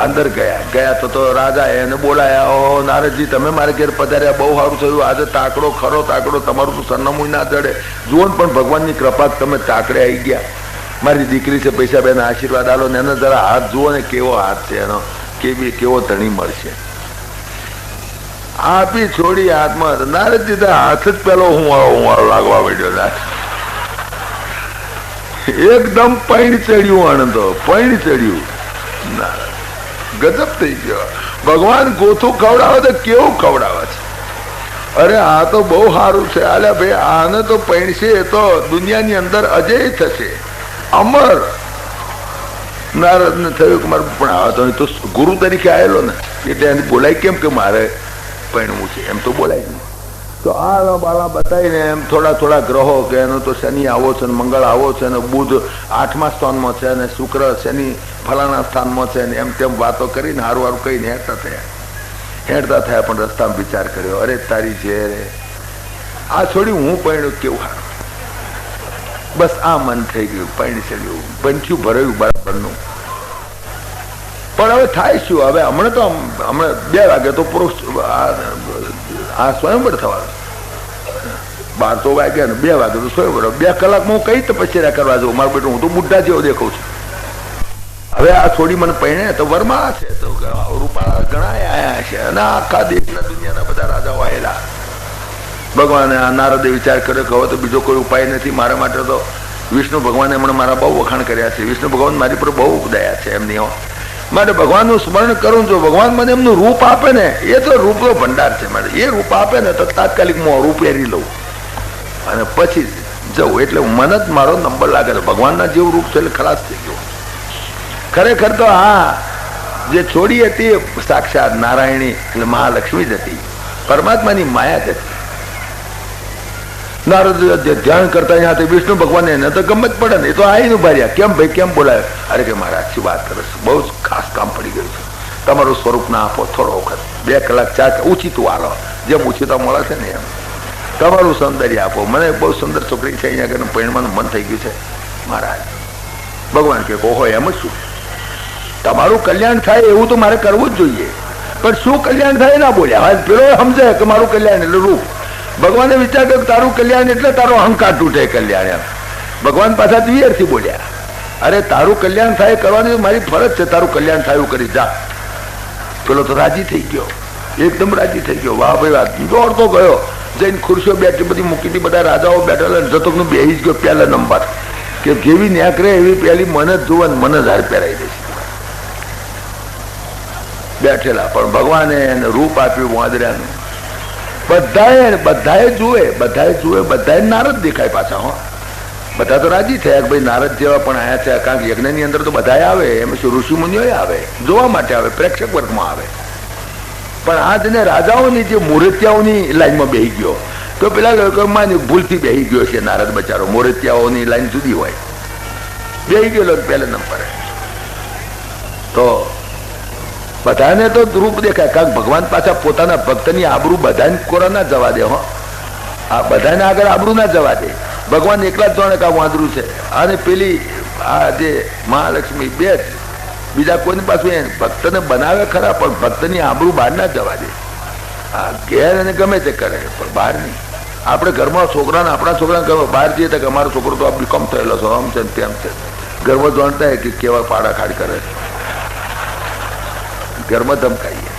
અંદર ગયા તો રાજા એને બોલાયા. ઓ નારદજી તમે મારે ઘેર પધાર્યા, બહુ સારું થયું. આજે તાકડો ખરો તાકડો, તમારું તો સરનામું ના જડે. જુઓ ને પણ ભગવાનની કૃપા તમે તાકડે આવી ગયા. મારી દીકરી છે પૈસા બેન આશીર્વાદ આલો ને એને જરા હાથ જુઓ ને કેવો હાથ છે એનો, કેવો ધણી મળશે. આપી છોડી હાથમાં નારદજી તો હાથ જ પેલો હું લાગવા માંડ્યો. એકદમ પૈણ ચડ્યું આનંદો, પૈણ ચડ્યું. ગજબ થઈ ગયો. ભગવાન ગોથું ખવડાવે તો કેવું ખવડાવે છે? અરે આ તો બહુ સારું છે. અલ્યા ભાઈ આને તો પૈણશે તો દુનિયાની અંદર અજય થશે, અમર. નારદ ને થયું કે મારે પણ આ તો ગુરુ તરીકે આવેલો ને એટલે એને બોલાય કેમ કે મારે પૈણવું છે એમ તો બોલાય નહીં. તો આ બાળા બતાવીને એમ થોડા ગ્રહો કે એનો તો શનિ આવો છે, મંગળ આવો છે, અને બુધ 8મા સ્થાનમાં છે, અને શુક્ર શનિ ફલાણા સ્થાનમાં છે, ને એમ તેમ વાતો કરીને હારું કહીને હેડતા થયા. પણ રસ્તામાં વિચાર કર્યો, અરે તારી જે આ છોડી હું પૈણ્યું કેવું સારું. બસ આ મન થઈ ગયું, પૈણી ચડ્યું, બંઠ્યું ભરાયું બરાબરનું. પણ હવે થાય શું? હવે હમણાં 2 વાગે તો પૂરો આ સ્વયંવર થવાનું. 12 તો વાગ્યા ને 2 વાગે તો સ્વયંવર. 2 કલાકમાં હું કઈ તપસ્યા કરવા જાઉં? મારું બેટું હું તો બુઢા જેવો દેખાઉં છું. હવે આ છોડી મને પહેણે તો વરમાં છે તો રૂપાળા ઘણા આયા છે અને આખા દેશના દુનિયાના બધા રાજાઓ આવેલા. ભગવાને નારદે વિચાર કર્યો કે હવે તો બીજો કોઈ ઉપાય નથી મારા માટે. તો વિષ્ણુ ભગવાને હમણાં મારા બહુ વખાણ કર્યા છે. વિષ્ણુ ભગવાન મારી પર બહુ દયા છે એમની માટે ભગવાનનું સ્મરણ કરું છું. ભગવાન મને એમનું રૂપ આપે ને એ તો રૂપનો ભંડાર છે મારે. એ રૂપ આપે ને તો તાત્કાલિક હું રૂપ પહેરી લઉં અને પછી જવું. એટલે મને જ મારો નંબર લાગે છે. ભગવાનના જેવું રૂપ છે એટલે ખલાસ થઈ ગયો. ખરેખર તો હા જે છોડી હતી સાક્ષાત નારાયણી એટલે મહાલક્ષ્મી જ હતી, પરમાત્માની માયા જ હતી. નારદ ધ્યાન કરતા અહીંયા વિષ્ણુ ભગવાન એને તો ગમ જ પડે ને. એ તો આવીને ઉભા રહ્યા. કેમ ભાઈ કેમ બોલાવે? અરે કે મારે આછી વાત કરે છે, બહુ જ ખાસ કામ પડી ગયું છે. તમારું સ્વરૂપ ના આપો થોડો વખત, 2 કલાક 4 ઉચિતું હાલો, જેમ ઉચિતા મળે છે ને એમ તમારું સૌંદર્ય આપો. મને બહુ સુંદર છોકરી છે અહીંયા આગળ પરિણવાનું મન થઈ ગયું છે મહારાજ. ભગવાન કે ઓહો એમ જ શું? તમારું કલ્યાણ થાય એવું તો મારે કરવું જ જોઈએ, પણ શું કલ્યાણ થાય ના બોલ્યા. હા પેલો સમજે કે મારું કલ્યાણ એટલે રૂપ. ભગવાને વિચાર કર્યો તારું કલ્યાણ એટલે તારો અહંકાર તૂટે કલ્યાણ એમ. ભગવાન પાછા દિયરથી બોલ્યા અરે તારું કલ્યાણ થાય કરવાની મારી ફરજ છે, તારું કલ્યાણ થાય એવું કરી જા. પેલો તો રાજી થઈ ગયો, એકદમ રાજી થઈ ગયો. વાહ ભાઈ વાહ. દોડતો ગયો, જઈને ખુરશીઓ બેઠી બધી મૂકી હતી, બધા રાજાઓ બેઠેલા જતોકનું બેસી જ ગયો પહેલા નંબર કે જેવી ન્યાક રહે એવી પહેલી મને જ જોવા મને જ હાર પહેરાઈ દઈશ. બેઠેલા પણ ભગવાને એને રૂપ આપ્યું વાંદરાનું. બધાએ જુએ બધાએ નારદ દેખાય પાછા. હો બધા તો રાજી થયા કે ભાઈ નારદ જેવા પણ આયા છે. કારણ કે યજ્ઞની અંદર તો બધા આવે, એમ શું ઋષિ મુનિઓ આવે, જોવા માટે આવે, પ્રેક્ષક વર્ગમાં આવે. પણ આ જને રાજાઓની જે મૂર્તિયાઓની લાઈનમાં બેસી ગયો તો પેલા લોકોમાં ભૂલથી બેસી ગયો છે નારદ બચારો. મૂર્તિયાઓની લાઈન જુદી હોય, બેસી ગયેલો પહેલા નંબરે. તો બધાને તો રૂપ દેખાય. કારણ ભગવાન પાછા પોતાના ભક્તની આબરૂ બધાને કોરા ના જવા દે. હો આ બધાને આગળ આબરૂ ના જવા દે. ભગવાન એકલા જ જાણે કે આ વાંદરું છે અને પેલી આ જે મહાલક્ષ્મી બે જ, બીજા કોઈની પાછું ભક્તને બનાવે ખરા પણ ભક્તની આબરૂ બહાર ના જવા દે. હા ઘેર એને ગમે તે કરે પણ બહાર નહીં. આપણે ઘરમાં છોકરાને આપણા છોકરાને કહો બહાર જઈએ તો કે અમારો છોકરો તો આ બીકોમ થયેલો છે, આમ છે તેમ છે. ઘરમાં જાણતા કે કેવા પાડા ખાડ કરે, ઘરમાં ધમકાઈએ.